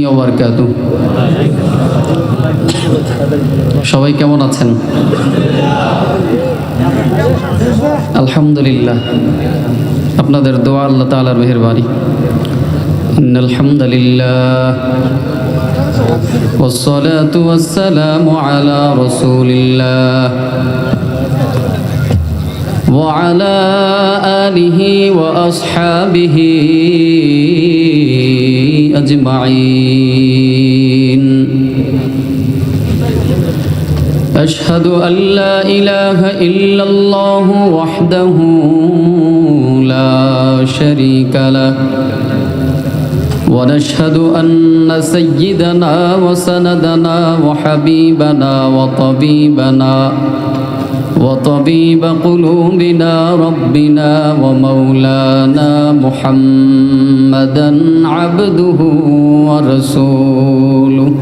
বারাকাতুহু। সবাই কেমন আছেন? আলহামদুলিল্লাহ, আপনাদের দোয়া আল্লাহ তাআলার মেহেরবানি। ইন্নাল হামদুলিল্লাহ ওয়াসসালাতু ওয়াসসালামু আলা রাসূলিল্লাহ ওয়া আলা আলিহি ওয়া আসহাবিহি আজমাইন। أشهد أن لا إله إلا الله وحده لا شريك له ونشهد أن سيدنا وسندنا وحبيبنا وطبيب قلوبنا ربنا ومولانا محمدا عبده ورسوله.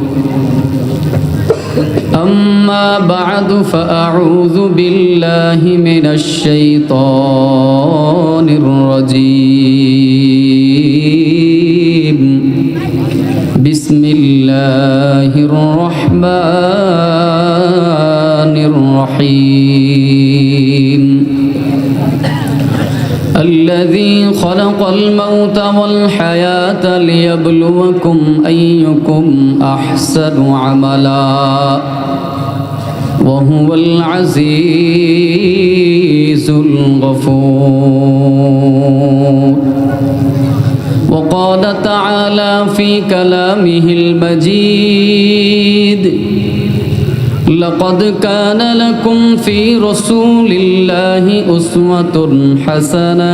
أما بعد فأعوذ بالله من الشيطان الرجيم. بسم الله الرحمن الرحيم. الذي خلق الموت والحياة ليبلوكم أيكم أحسن عملا وهو العزيز الغفور. وقال تعالى في كلامه المجيد: لقد كان لكم في رسول الله أسوة حسنة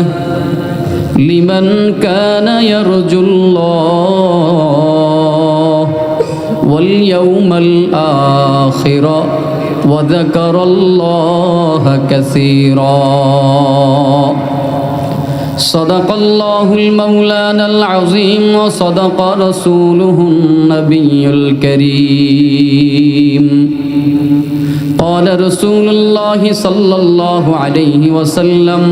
لمن كان يرجو الله واليوم الآخر وذكر الله كثيرا. صدق الله المولانا العظيم وصدق رسوله النبي الكريم. قال رسول الله صلى الله عليه وسلم: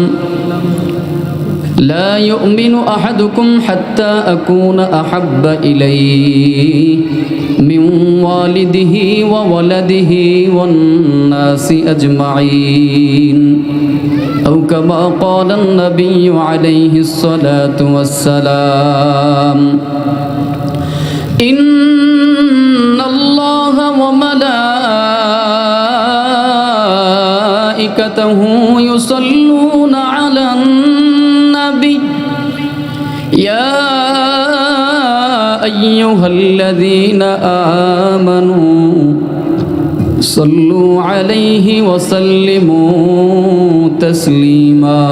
لا يؤمن أحدكم حتى أكون أحب إليه من والده وولده والناس أجمعين، أو كما قال النبي عليه الصلاة والسلام. إن الله وملائكته يصلون على النبي يا أيها الذين آمنوا صلوا عليه وسلموا تسليما.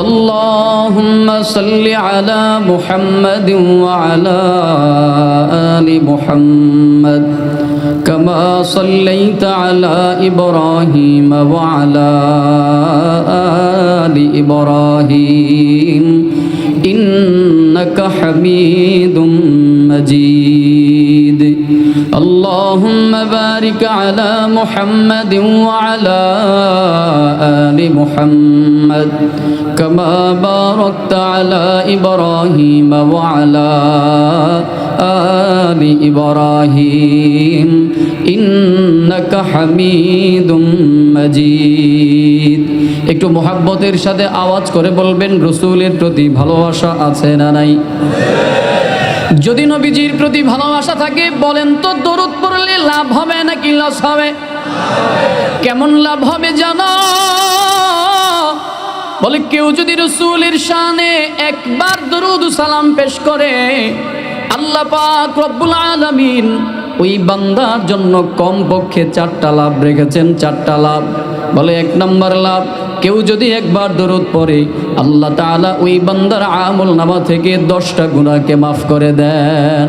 اللهم صل على محمد وعلى آل محمد كما صليت على إبراهيم وعلى آل إبراهيم إنك حميد مجيد. اللهم بارك على محمد وعلى آل محمد كما باركت على إبراهيم وعلى آل إبراهيم إنك حميد مجيد. একটু মুহাব্বতের সাথে আওয়াজ করে বলবেন, রাসূলের প্রতি ভালোবাসা আছে না নাই? যদি নবীজির প্রতি ভালোবাসা থাকে বলেন তো দরুদ পড়লে লাভ হবে নাকি লস হবে? কেমন লাভ হবে জানো? বলে কেউ যদি রাসূলের শানে একবার দরুদ সালাম পেশ করে আল্লাহ পাক রব্বুল আলামিন ওই বান্দার জন্য কমপক্ষে 4টা লাভ রেখেছেন। 4টা লাভ। বলে 1 নম্বর লাভ, কেউ যদি একবার দরুদ পড়ে আল্লাহ তাআলা ওই বান্দার আমল নামা থেকে 10টা গুনাহকে মাফ করে দেন।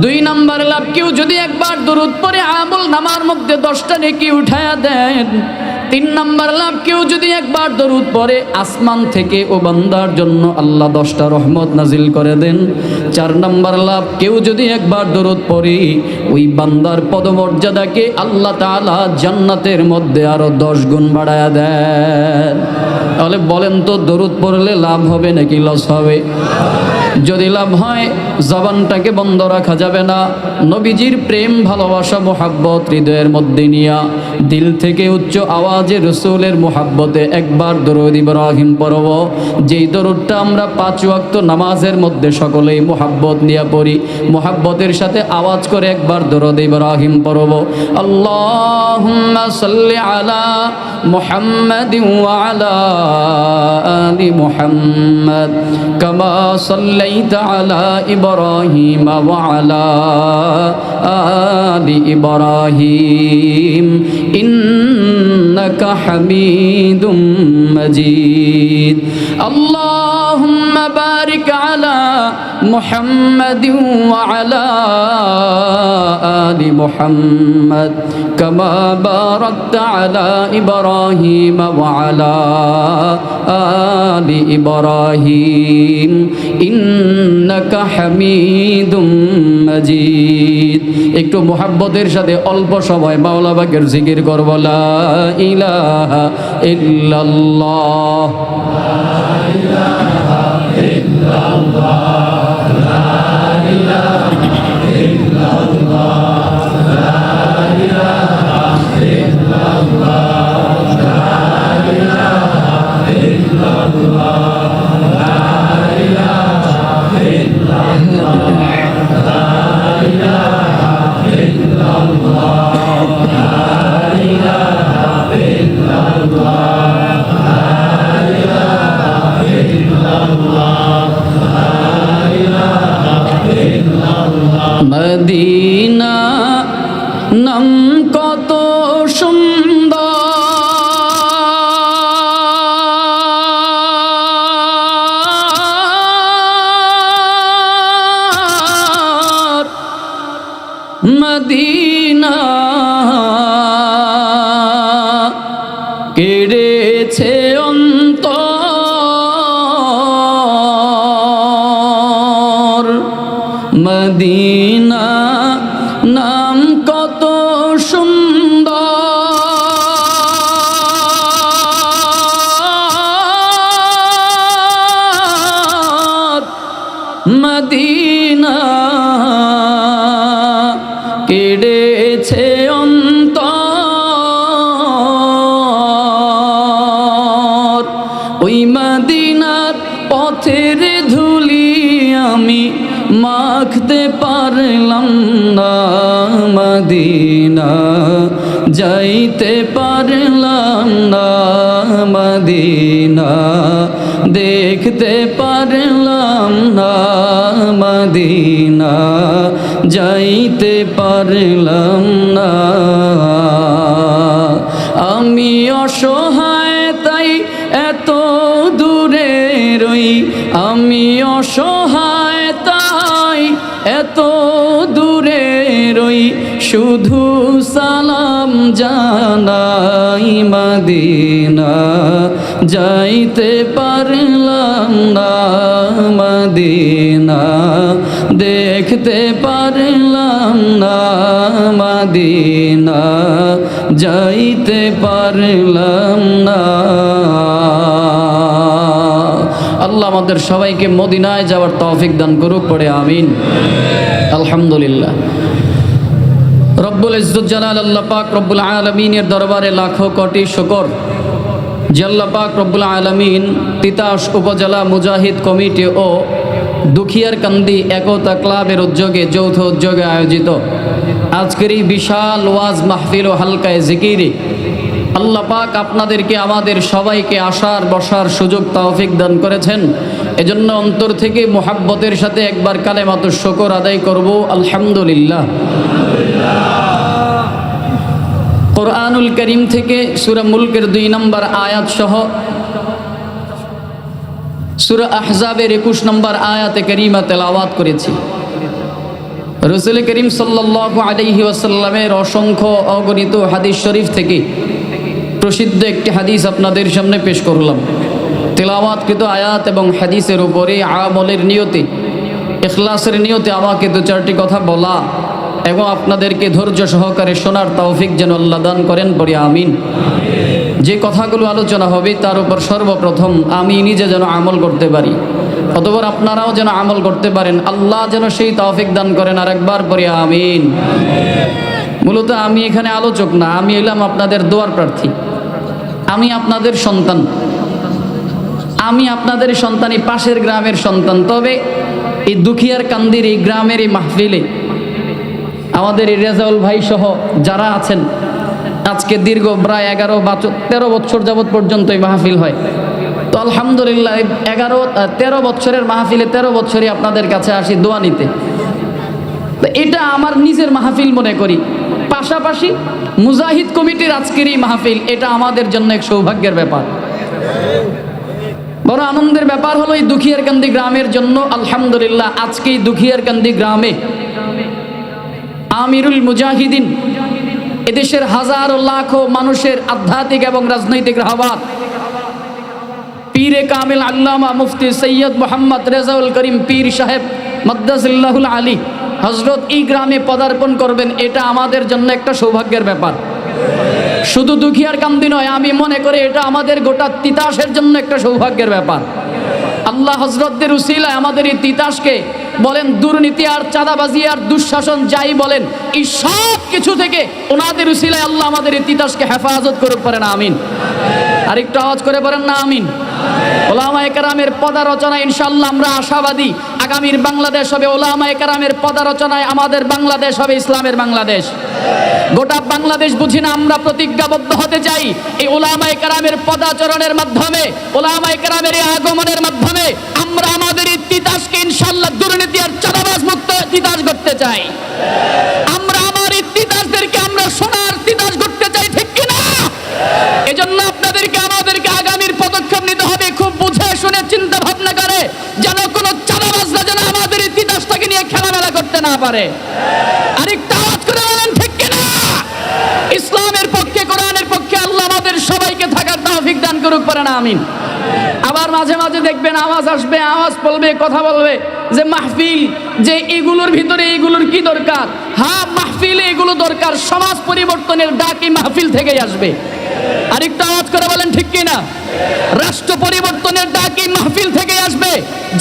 2 নম্বর লাভ, কেউ যদি একবার দরুদ পড়ে আমল নামার মধ্যে 10টা নেকি উঠায়া দেন। 3 নম্বর লাভ, কেউ যদি একবার দরুদ পড়ে আসমান থেকে ও বান্দার জন্য আল্লাহ 10টা রহমত নাজিল করে দেন। 4 নম্বর লাভ, কেউ যদি একবার দরুদ পড়ে ওই বান্দার পদমর্যাদাকে আল্লাহ তাআলা জান্নাতের মধ্যে আরো 10 গুণ বাড়ায়া দেন। তাহলে বলেন তো দরুদ পড়লে লাভ হবে নাকি লস হবে? যদি লাভ হয় জবানটাকে বন্ধ রাখা যাবে না। নবীজির প্রেম ভালোবাসা মোহাব্বত হৃদয়ের মধ্যে নিয়া দিল থেকে উচ্চ আওয়াজে রসুলের মোহাব্বতে একবার দরুদ ইব্রাহিম পড়ব। যেই দরুদটা আমরা 5 ওয়াক্ত নামাজের মধ্যে সকলেই মোহাব্বত নিয়ে পড়ি। মোহাব্বতের সাথে আওয়াজ করে একবার দরুদ ইব্রাহিম পড়ব। আল্লাহুম্মা সাল্লি আলা মুহাম্মাদিন ওয়া আলা আলি মুহাম্মাদ কামা সাল্লাইতা আলা ইব্রাহিম ওয়া আলা আলি ইব্রাহিম ইন্নাকা হামিদুম মাজিদ। আল্লাহুম্মা বারিক আলা মুহাম্মাদিন ওয়া আলা আলি মুহাম্মাদ কামা বারাকতা আলা ইব্রাহিম ওয়া আলা আলি ইব্রাহিম ইন্নাকা হামিদুম মাজিদ। একটু মুহাব্বতের সাথে অল্প সময় মাওলা পাকের জিকির করব। লা ইলাহা ইল্লাল্লাহ, লা ইলাহা ইল্লাল্লাহ, লা ইলাহা ইল্লাল্লাহ, লা ইলাহা ইল্লাল্লাহ, লা ইলাহা ইল্লাল্লাহ, লা ইলাহা ইল্লাল্লাহ, লা ইলাহা ইল্লাল্লাহ, লা ইলাহা ইল্লাল্লাহ, লা ইলাহা ইল্লাল্লাহ, লা ইলাহা ইল্লাল্লাহ। মদিনা নাম কত সুন্দর, মদিনা কেড়েছে অন্তর। মদিনা নাম কত সুন্দর, মদিনা কেড়েছে অন্তর। ওই মদিনার পথের ধুলি আমি মাখতে পারলাম না, মদিনা যাইতে পারলাম না, মদিনা দেখতে পারলাম না, মদিনা যাইতে পারলাম না। আমি অসহায় তাই এত দূরে রই, আমি অসহায় তাই এত দূরে রই, শুধু সালাম জানাই, মদিনা যাইতে পারলাম না, মদিনা দেখতে পারলাম না, মদিনা যাইতে পারলাম না। আল্লাহ আমাদের সবাইকে মদিনায় যাওয়ার তৌফিক দান করুক, পড়ে আমিন। আলহামদুলিল্লাহ। রব্বুল ইজ্জত জালাল আল্লাহ পাক রব্বুল আলামিনের দরবারে লাখো কোটি শুকর যে আল্লাহ পাক রব্বুল আলামিন তিতাস উপজেলা মুজাহিদ কমিটি ও দুখিয়ার কান্দি একতা ক্লাবের উদ্যোগে যৌথ উদ্যোগে আয়োজিত আজকের এই বিশাল ওয়াজ মাহফিল ও হালকায় জিকিরে আল্লাহ পাক আপনাদেরকে আমাদের সবাইকে আসার বসার সুযোগ তৌফিক দান করেছেন। এজন্য অন্তর থেকে মুহাব্বতের সাথে একবার কালেমাতুশ শুকর আদায় করব, আলহামদুলিল্লাহ। কোরআনুল কারীম থেকে সূরা মুলকের 2 নম্বর আয়াত সহ সূরা আহজাবের 21 নম্বর আয়াতে কারীমা তেলাওয়াত করেছি। রাসূল করিম সাল্লাল্লাহু আলাইহি ওয়াসাল্লামের অসংখ্য অগণিত হাদিস শরীফ থেকে প্রসিদ্ধ একটি হাদিস আপনাদের সামনে পেশ করলাম। তেলাওয়াতকৃত আয়াত এবং হাদিসের উপরে আমলের নিয়তে, ইখলাসের নিয়তে আমাকে 2-4টি কথা বলা এবং আপনাদেরকে ধৈর্য সহকারে শোনার তৌফিক যেন আল্লাহ দান করেন, পড়ি আমিন। যে কথাগুলো আলোচনা হবে তার উপর সর্বপ্রথম আমি নিজে যেন আমল করতে পারি। অতঃপর আপনারাও যেন আমল করতে পারেন, আল্লাহ যেন সেই তৌফিক দান করেন। আর একবার পড়ি আমিন। মূলত আমি এখানে আলোচক না, আমি এলাম আপনাদের দোয়ার প্রার্থী। আমি আপনাদের সন্তান, আমি আপনাদের সন্তানই, পাশের গ্রামের সন্তান। তবে এই দুখিয়ার কান্দির এই গ্রামের এই মাহফিলে আমাদের এই রেজাউল ভাই সহ যারা আছেন, আজকে দীর্ঘ প্রায় 13 বছর যাবৎ পর্যন্ত এই মাহফিল হয়। তো আলহামদুলিল্লাহ 13 বছরের মাহফিলে 13 বছরই আপনাদের কাছে আসি দোয়া নিতে। তো এটা আমার নিজের মাহফিল মনে করি। পাশাপাশি মুজাহিদ কমিটির আজকের এই মাহফিল, এটা আমাদের জন্য এক সৌভাগ্যের ব্যাপার। বড় আনন্দের ব্যাপার হলো এই দুখিয়ারকান্দি গ্রামের জন্য আলহামদুলিল্লাহ আজকে এই দুখিয়ারকান্দি গ্রামে আমিরুল মুজাহিদিন, এদেশের হাজারো লাখো মানুষের আধ্যাত্মিক এবং রাজনৈতিক রাহবার পীরে কামিল আল্লামা মুফতি সৈয়দ মোহাম্মদ রেজাউল করিম পীর সাহেব মাদ্দাজিল্লাহুল আলী হজরত এই গ্রামে পদার্পণ করবেন, এটা আমাদের জন্য একটা সৌভাগ্যের ব্যাপার। শুধু দুখিয়ারকান্দি নয়, আমি মনে করি এটা আমাদের গোটা তিতাসের জন্য একটা সৌভাগ্যের ব্যাপার। আল্লাহ হজরতদের উসিলায় আমাদের এই তিতাসকে বলেন দুর্নীতি আর চাঁদাবাজি আর দুঃশাসন যাই বলেন, এই সব কিছু থেকে ওনাদের উসিলায় আল্লাহ আমাদের এই তিতাসকে হেফাজত করুক, পারেন আমিন। আর একটু আওয়াজ করে বলেন না আমিন। ওলামায়ে কেরামের পদারচনায় ইনশাআল্লাহ আমরা আশাবাদী আগামীর বাংলাদেশ হবে ওলামায়ে কেরামের পদারচনায় আমাদের বাংলাদেশ হবে ইসলামের বাংলাদেশ। গোটা বাংলাদেশ বুঝি না, আমরা প্রতিজ্ঞাবদ্ধ হতে চাই এই ওলামায়ে কেরামের পদাচরণের মাধ্যমে, ওলামায়ে কেরামের এই আগমনের মাধ্যমে আমরা আমাদের এই তিতাসকে ইনশাআল্লাহ দুর্নীতি আর চাঁদাবাজ মুক্ত তিতাস করতে চাই। আমরা আমার এই তিতাসদেরকে আমরা সোনার তিতাস করতে চাই, ঠিক কিনা? এজন্য আপনাদেরকে আমাদেরকে আগামীর পদক্ষেপ নিতে হবে, খুব বুঝে শুনে চিন্তা ভাবনা করে, যেন কোনো চাঁদাবাজরা যেন আমাদের এই তিতাসটাকে নিয়ে খেলামেলা করতে না পারে। আরেকটা আওয়াজ করে বলেন ঠিক কিনা? ইসলামের পক্ষে, কোরআনের পক্ষে আল্লাহ আমাদের সবাইকে থাকার তৌফিক দান করুক, পারেন আমিন। আবার মাঝে মাঝে দেখবেন আওয়াজ আসবে, আওয়াজ বলবে, কথা বলবে যে মাহফিল, যে এগুলোর ভিতরে এগুলোর কি দরকার? হ্যাঁ, মাহফিলে এগুলো দরকার, সমাজ পরিবর্তনের ডাক এই মাহফিল থেকেই আসবে। আরেকটা আওয়াজ করে বলেন ঠিক কিনা? রাষ্ট্র পরিবর্তনের ডাক এই মাহফিল থেকেই আসবে।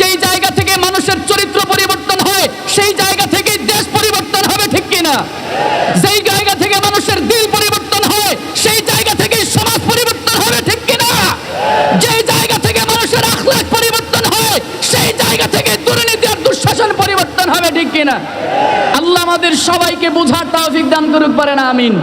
যেই জায়গা থেকে মানুষের চরিত্র পরিবর্তন হয় সেই জায়গা থেকেই দেশ পরিবর্তন হবে, ঠিক কিনা? যেই জায়গা থেকে মানুষের দিল পরিবর্তন হয় সেই জায়গা থেকেই সমাজ পরিবর্তন হবে, ঠিক কিনা? যেই জায়গা থেকে মানুষের আখলাক পরিবর্তন হয় সেই জায়গা থেকে দুর্নীতি আর দুঃশাসন পরিবর্তন হবে, ঠিক কিনা? আল্লাহ আমাদের সবাইকে বোঝার তৌফিক দান করুক, পারেন আমিন।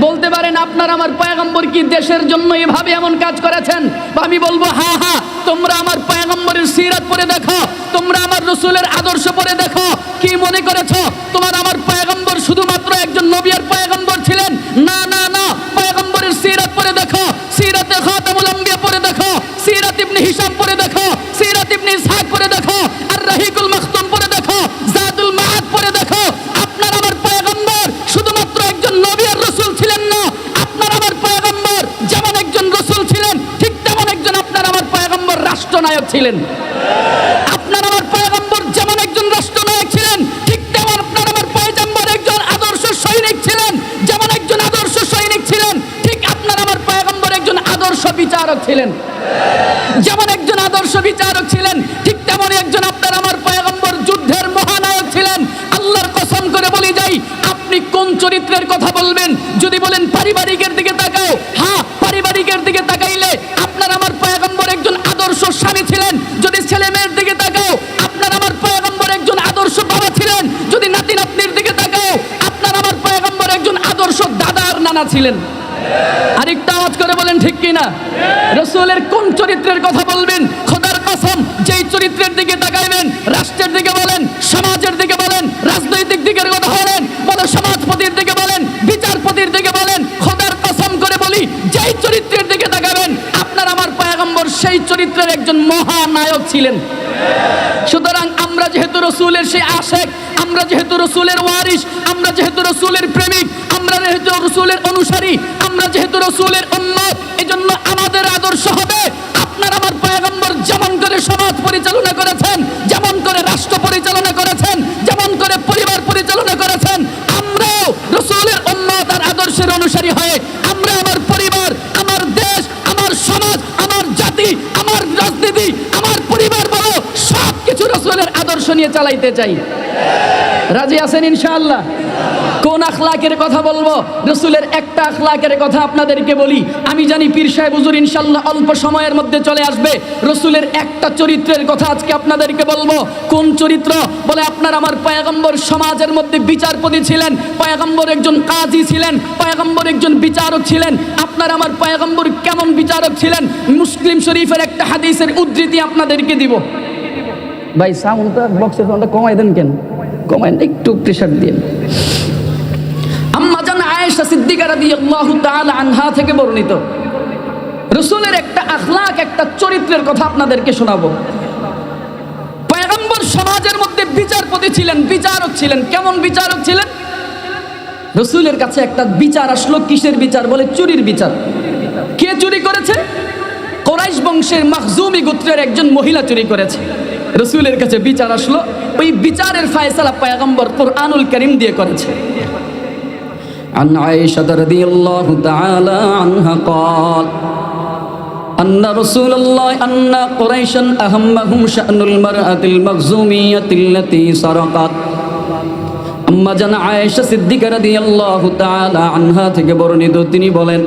বলতে পারেন আপনার আমার পয়গম্বর কি দেশের জন্য এভাবে এমন কাজ করেছেন? আমি বলবো হ্যাঁ হ্যাঁ, তোমরা আমার পয়গম্বরের সিরাত পড়ে দেখো, তোমরা আমার রসুলের আদর্শ পড়ে দেখো। কি মনে করেছো তোমার আমার পয়গম্বর শুধুমাত্র একজন নবী আর পয়গম্বর ছিলেন? না না না, পয়গম্বরের সিরাত পড়ে দেখো, সিরাতে খাতামুল আম্বিয়া পড়ে দেখো, সিরাত ইবনে হিশাম পড়ে দেখো, সিরাত ইবনে ইসহাক পড়ে দেখো, আর রাহিকুল মাখতুম পড়ে দেখো, জাদুল মাআদ পড়ে দেখো। আপনার আমার পয়গম্বর শুধুমাত্র একজন নবী আর রাসূল ছিলেন না, আপনার আমার পয়গম্বর যেমন একজন রাসূল ছিলেন ঠিক তেমন একজন আপনার আমার পয়গম্বর রাষ্ট্রনায়ক ছিলেন। আপনার আমার পয়গম্বর যেমন একজন রাষ্ট্রনায়ক ছিলেন ঠিক তেমন আপনার আমার পয়গম্বর একজন আদর্শ সৈনিক ছিলেন। যেমন একজন আদর্শ সৈনিক ছিলেন ঠিক আপনার আমার পয়গম্বর একজন আদর্শ বিচারক ছিলেন। যেমন একজন আদর্শ বিচারক ছিলেন ঠিক তেমনই একজন আপনার আমার পয়গম্বর যুদ্ধের মহানায়ক ছিলেন। আল্লাহর কসম করে বলি যাই, আপনি কোন চরিত্রের কথা বলবেন? যদি বলেন পারিবারিকের দিকে তাকাও, হ্যাঁ, পারিবারিকের দিকে তাকাইলে আপনার আমার পয়গম্বর একজন আদর্শ স্বামী ছিলেন। যদি ছেলে মেয়ের দিকে তাকাও, আপনার আমার পয়গম্বর একজন আদর্শ বাবা ছিলেন। যদি নাতি নাতনির দিকে তাকাও, আপনার আমার পয়গম্বর একজন আদর্শ দাদা আর নানা ছিলেন। আরেকটা আওয়াজ করে বলেন ঠিক কিনা? রাসূলের কোন চরিত্রের কথা বলবেন? খোদার কসম, যেই চরিত্রের দিকে তাকাইবেন, রাষ্ট্রের দিকে বলেন, সমাজের দিকে বলেন, রাজনৈতিক দিকের কথা বলেন, সমাজপতির দিকে বলেন, বিচারপতির দিকে বলেন, খোদার কসম করে বলি, যেই চরিত্রের দিকে তাকাবেন আপনার আমার পয়গম্বর সেই চরিত্রের একজন মহানায়ক ছিলেন। সুতরাং আমরা যেহেতু রাসূলের সেই আশিক, আমরা যেহেতু রাসূলের ওয়ারিস, আমরা যেহেতু রাসূলের প্রেমিক, আমরা যেহেতু রাসূলের অনুসারী, আমরা যেহেতু রাসূলের উম্মত, এজন্য আমাদের আদর্শ হবে আপনার আমার পয়গম্বর যেমন করে সমাজ পরিচালনা করেছেন, যেমন করে রাষ্ট্র পরিচালনা করেছেন, যেমন করে পরিবার পরিচালনা করেছেন, আমরাও রাসূলের উম্মত আর আদর্শের অনুসারী হয়ে আমরা আমার পরিবার, আমার দেশ, আমার সমাজ, আমার জাতি, আমার রাজনীতি, আমার পরিবার বলো আদর্শ নিয়ে চালাইতে চাই। রাজি আছেন ইনশাআল্লাহ? কোন আখলাকের কথা বলবো? রসুলের একটা আখলাকের কথা আপনাদেরকে বলি। আমি জানি পীর সাহেব হুজুর ইনশাআল্লাহ অল্প সময়ের মধ্যে চলে আসবে। রসুলের একটা চরিত্রের কথা আজকে আপনাদেরকে বলবো। কোন চরিত্র? বলে আপনার আমার পয়গম্বর সমাজের মধ্যে বিচারপতি ছিলেন, পয়গম্বর একজন কাজী ছিলেন, পয়গম্বর একজন বিচারক ছিলেন। আপনার আমার পয়গম্বর কেমন বিচারক ছিলেন? মুসলিম শরীফের একটা হাদিসের উদ্ধৃতি আপনাদেরকে দিব। ভাই সাউন্ডটা বক্সের সাউন্ডটা কমাই দেন কেন? কমাই একটু প্রেসার দিন। আম্মা জান আয়েশা সিদ্দিকা রাদিয়াল্লাহু তাআলা আনহা থেকে বর্ণিত রাসূলের একটা আখলাক, একটা চরিত্রের কথা আপনাদেরকে শোনাবো। পয়গম্বর সমাজের মধ্যে বিচারপতি ছিলেন, বিচারক ছিলেন। কেমন বিচারক ছিলেন? রাসূলের কাছে একটা বিচার আসলো। কিসের বিচার? বলে চুরির বিচার। কে চুরি করেছে? কুরাইশ বংশের মাখজুমি গোত্রের একজন মহিলা চুরি করেছে। রাসূলের কাছে বিচার আসলো। ওই বিচারের ফয়সালা পয়গম্বর কুরআনুল কারীম দিয়ে করেছে। عن عائشة رضي الله تعالى عنها قال أن رسول الله أن قريشا أهمهم شأن المرأة المخزومية التي سرقت আম্মা জান আয়েশা সিদ্দিকা রাদিয়াল্লাহু তাআলা আনহা থেকে বর্ণিত, তিনি বলেন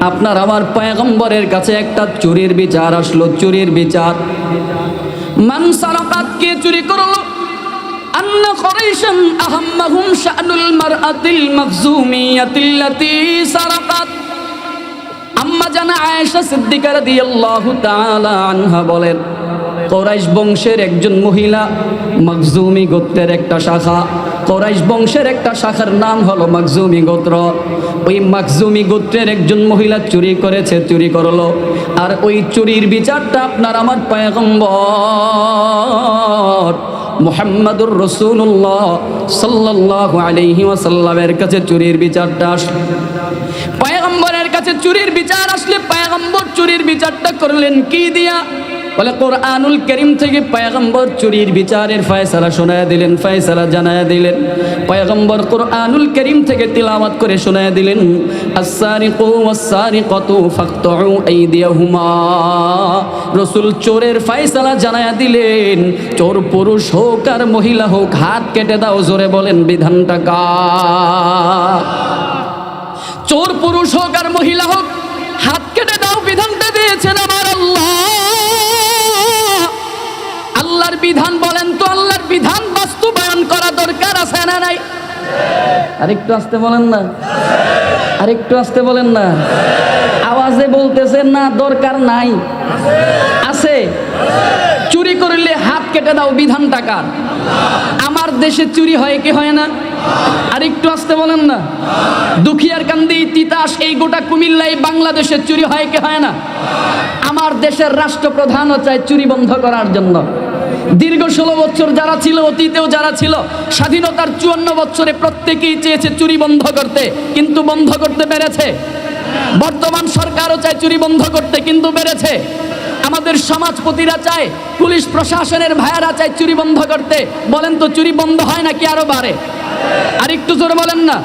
আপনার আমার পয়গম্বরের কাছে একটা চুরির বিচার আসলো। চুরির বিচার। মান সারাকাত, কে চুরি করলো? আন্না কুরাইশান আহাম্মাহুম শা'নুল মারআতিল মাখজুমিয়াতিল্লাতী সারাকাত। আম্মা জান আয়েশা সিদ্দিকা রাদিয়াল্লাহু তাআলা আনহা বলেন কুরাইশ বংশের একজন মহিলা, মাখজুমি গোত্রের একটা শাখা। কুরাইশ বংশের একটা শাখার নাম হলো মাখজুমি গোত্র। ওই মাখজুমি গোত্রের একজন মহিলা চুরি করেছে, চুরি করলো। আর ওই চুরির বিচারটা আপনার আমার পয়গম্বর মুহাম্মাদুর রাসূলুল্লাহ সাল্লাল্লাহু আলাইহি ওয়াসাল্লামের কাছে চুরির বিচারটা আসলো। পয়গম্বরের কাছে চুরির বিচার আসলে পয়গম্বর চুরির বিচারটা করলেন কি দিয়া? বলে কুরআনুল কারীম থেকে পয়গম্বর চুরির বিচারের ফয়সালা শোনায়া দিলেন, ফয়সালা জানায়া দিলেন। পয়গম্বর কুরআনুল কারীম থেকে তিলাওয়াত করে শোনায়া দিলেন, আস-সারিকু ওয়াস-সারিকাতু ফাকতুউ আইদিয়াহুমা। রাসূল চোরের ফয়সালা জানায়া দিলেন, চোর পুরুষ হোক আর মহিলা হোক, হাত কেটে দাও। জোরে বলেন বিধানটা কার? চোর পুরুষ হোক আর মহিলা হোক, হাত কেটে দাও। বিধানটা দিয়েছেন আমার আল্লাহ। আল্লাহর বিধান বলেন তো, আল্লাহর বিধান বাস্তবায়ন করা দরকার আছে না নাই? আরেকটু আসতে বলেন না, আরেকটু আসতে বলেন না। আওয়াজে বলতেছেন না দরকার নাই? আছে। চুরি করলে হাত কেটে দাও, বিধানটা কার? আমার দেশে চুরি হয় কি হয় না? আরেকটু আসতে বলেন না। দুখিয়ার কান্দি, তিতাস, এই গোটা কুমিল্লায় বাংলাদেশে চুরি হয় কি হয় না? আমার দেশের রাষ্ট্রপ্রধানও চায় চুরি বন্ধ করার জন্য। দীর্ঘ 16 বছর যারা ছিল, অতীতেও যারা ছিল, স্বাধীনতার 54 বছরে প্রত্যেকেই চেয়েছে চুরি বন্ধ করতে, কিন্তু বন্ধ করতে পেরেছে? বর্তমান সরকারও চায় চুরি বন্ধ করতে, কিন্তু পেরেছে? আমাদের সমাজপতিরা চায়, পুলিশ প্রশাসনের ভাইয়েরা চায় চুরি বন্ধ করতে। বলেন তো চুরি বন্ধ হয় নাকি আরো বাড়ে? আর একটু জোরে বলেন না।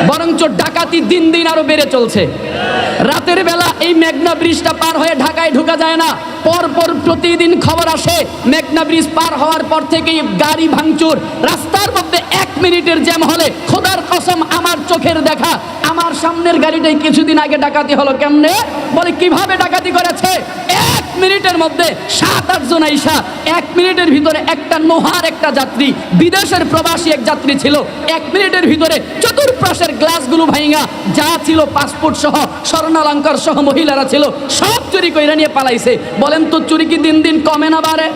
বরঞ্চ ডাকাতি দিন দিন আরো বেড়ে চলছে। রাতের বেলা এই মেঘনা ব্রিজটা পার হয়ে ঢাকায় ঢোকা যায় না। পরপর প্রতিদিন খবর আসে, মেঘনা ব্রিজ পার হওয়ার পর থেকেই গাড়ি ভাঙচুর। রাস্তার মধ্যে 1 মিনিটের জ্যাম হলে, খোদার কসম আমার চোখের দেখা, আমার সামনের গাড়িটাই কিছুদিন আগে ডাকাতি হলো। কেমনে? বলে কিভাবে ডাকাতি করেছে? 1 মিনিটের মধ্যে 7-8 জন আইসা 1 মিনিটের ভিতরে একটা নোহার একটা যাত্রী, বিদেশের প্রবাসী এক যাত্রী ছিল, 1 মিনিটের ভিতরে চতুর্পাশের গ্লাসগুলো ভাঙা যা ছিল পাসপোর্ট সহ, স্বর্ণালঙ্কার সহ মহিলারা ছিল, সব চুরি কইরা নিয়ে পালাইছে। বলেন তো চুরি কি দিন দিন কমে না বাড়ে?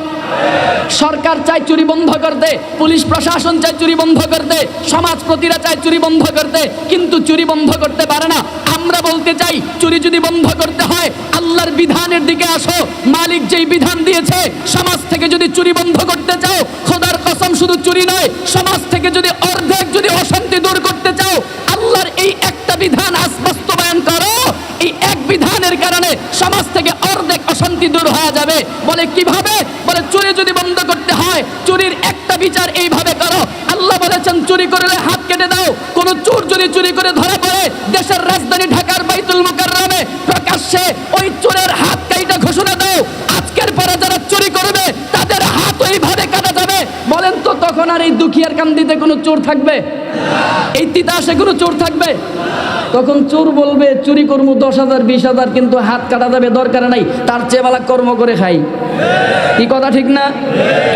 সরকার চায় চুরি বন্ধ করতে, পুলিশ প্রশাসন চায় চুরি বন্ধ করতে, সমাজপতিরা চায় চুরি বন্ধ করতে, কিন্তু চুরি বন্ধ করতে পারে না। আমরা বলতে চাই, চুরি যদি বন্ধ করতে হয় আল্লাহর বিধানের দিকে আসো। মালিক যেই বিধান দিয়েছে, সমাজ থেকে যদি চুরি বন্ধ করতে চাও, খোদার কসম শুধু চুরি নয়, সমাজ থেকে যদি অর্ধেক যদি অশান্তি দূর করতে চাও, আল্লাহর এই একটা বিধান আজ বাস্তবায়ন করো। এই এক বিধানের কারণে সমাজ থেকে অর্ধেক অশান্তি দূর হয়ে যাবে। বলে কিভাবে? বলে চুরি যদি বন্ধ করতে হয়, চুরির একটা বিচার এইভাবে করো। আল্লাহ বলেছেন চুরি করলে হাত কেটে দাও। কোন চোর যদি চুরি করে ধরা পড়ে, দেশের রাজধানী ঢাকার বাইতুল মুকাররমে প্রকাশ্যে ওই চোরের হাত কাইটা ঘোষণা দাও, আজকের পরে যারা চুরি করবে তাদের হাত ওইভাবে কাটা যাবে তখন আর এই দুখিয়ার কান্দিতে কোনো চোর থাকবে? এই তিতাসে কোনো চোর থাকবে? তখন চোর বলবে চুরি করবো 10,000 20,000, কিন্তু হাত কাটা যাবে, দরকার নাই, তার চেয়ে বেলা কর্ম করে খাই। কি কথা ঠিক না?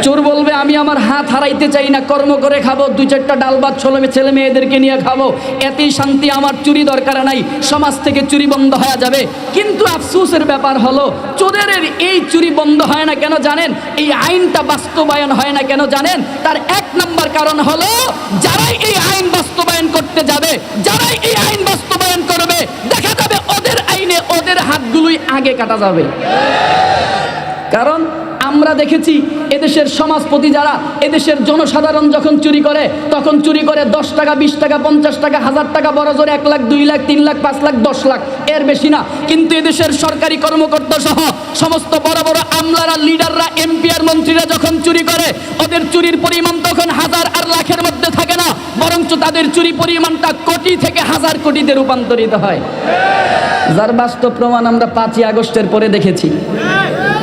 চোর বলবে আমি আমার হাত হারাইতে চাই না, কর্ম করে খাবো, 2-4টা ডাল ভাত ছেলে মেয়েদেরকে নিয়ে খাবো, এতেই শান্তি, আমার চুরি দরকার নাই, সমাজ থেকে চুরি বন্ধ হয়ে যাবে। কিন্তু আফসোসের ব্যাপার হলো চোরের এই চুরি বন্ধ হয় না কেন জানেন? এই আইনটা বাস্তবায়ন হয় না কেন জানেন? তার 1 নম্বর কারণ হলো যারাই এই আইন বাস্তবায়ন করতে যাবে, যারাই এই আইন বাস্তবায়ন করবে, দেখা যাবে ওদের আইনে ওদের হাতগুলোই আগে কাটা যাবে। কারণ আমরা দেখেছি এদেশের সমাজপতি যারা, এদেশের জনসাধারণ যখন চুরি করে, তখন চুরি করে 10 টাকা, 20 টাকা, 50 টাকা, 1000 টাকা, বড় জোরে 1 লাখ, 2 লাখ, 3 লাখ, 5 লাখ, 10 লাখ, এর বেশি না। কিন্তু এদেশের সরকারি কর্মকর্তা সহ সমস্ত বড় বড় আমলারা, লিডাররা, এমপি আর মন্ত্রীরা যখন চুরি করে, ওদের চুরির পরিমাণ তখন হাজার আর লাখের মধ্যে থাকে না, বরঞ্চ তাদের চুরি পরিমাণটা কোটি থেকে হাজার কোটিতে রূপান্তরিত হয়। যার বাস্তব প্রমাণ আমরা 5ই আগস্টের পরে দেখেছি।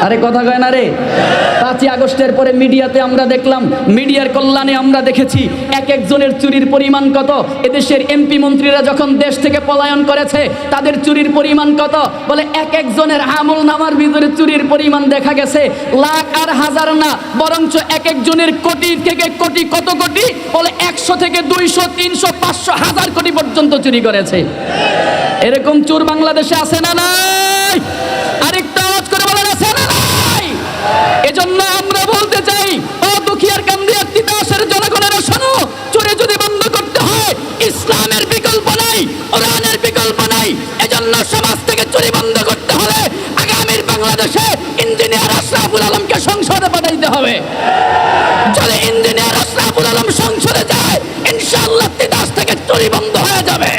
আরে কথা কয় না রে? 5ই আগস্টের পরে মিডিয়াতে আমরা দেখলাম, মিডিয়ার কল্যাণে আমরা দেখেছি এক একজনের চুরির পরিমাণ কত। এদেশের এমপি মন্ত্রীরা যখন দেশ থেকে পলায়ন করেছে, তাদের চুরির পরিমাণ কত? বলে এক একজনের আমল নামার ভিতরে চুরির পরিমাণ দেখা গেছে লাখ আর হাজার না, বরঞ্চ এক একজনের কোটি থেকে কোটি। কত কোটি? বলে 100 থেকে 200, 300, 500, 1000 কোটি পর্যন্ত চুরি করেছে। এরকম চোর বাংলাদেশে আছে না নাই? আরেকটা আওয়াজ করে বলেন আছে না নাই? এজন্য আমরা বলতে চাই, ও দুখিয়ার কান্দিয়া তিতাসের জনগণেরা শোনো, চুরি যদি বন্ধ করতে হয় ইসলামের বিকল্প নাই, কোরআনের বিকল্প নাই। এজন্য সমাজ থেকে চুরি বন্ধ করতে হলে আগামীর বাংলাদেশে ইঞ্জিনিয়ার আশরাফুল আলমকে সংসদে পাঠাইতে হবে। যদি ইঞ্জিনিয়ার আশরাফুল আলম সংসদে যায়, ইনশাআল্লাহ তিতাস থেকে চুরি বন্ধ হয়ে যাবে,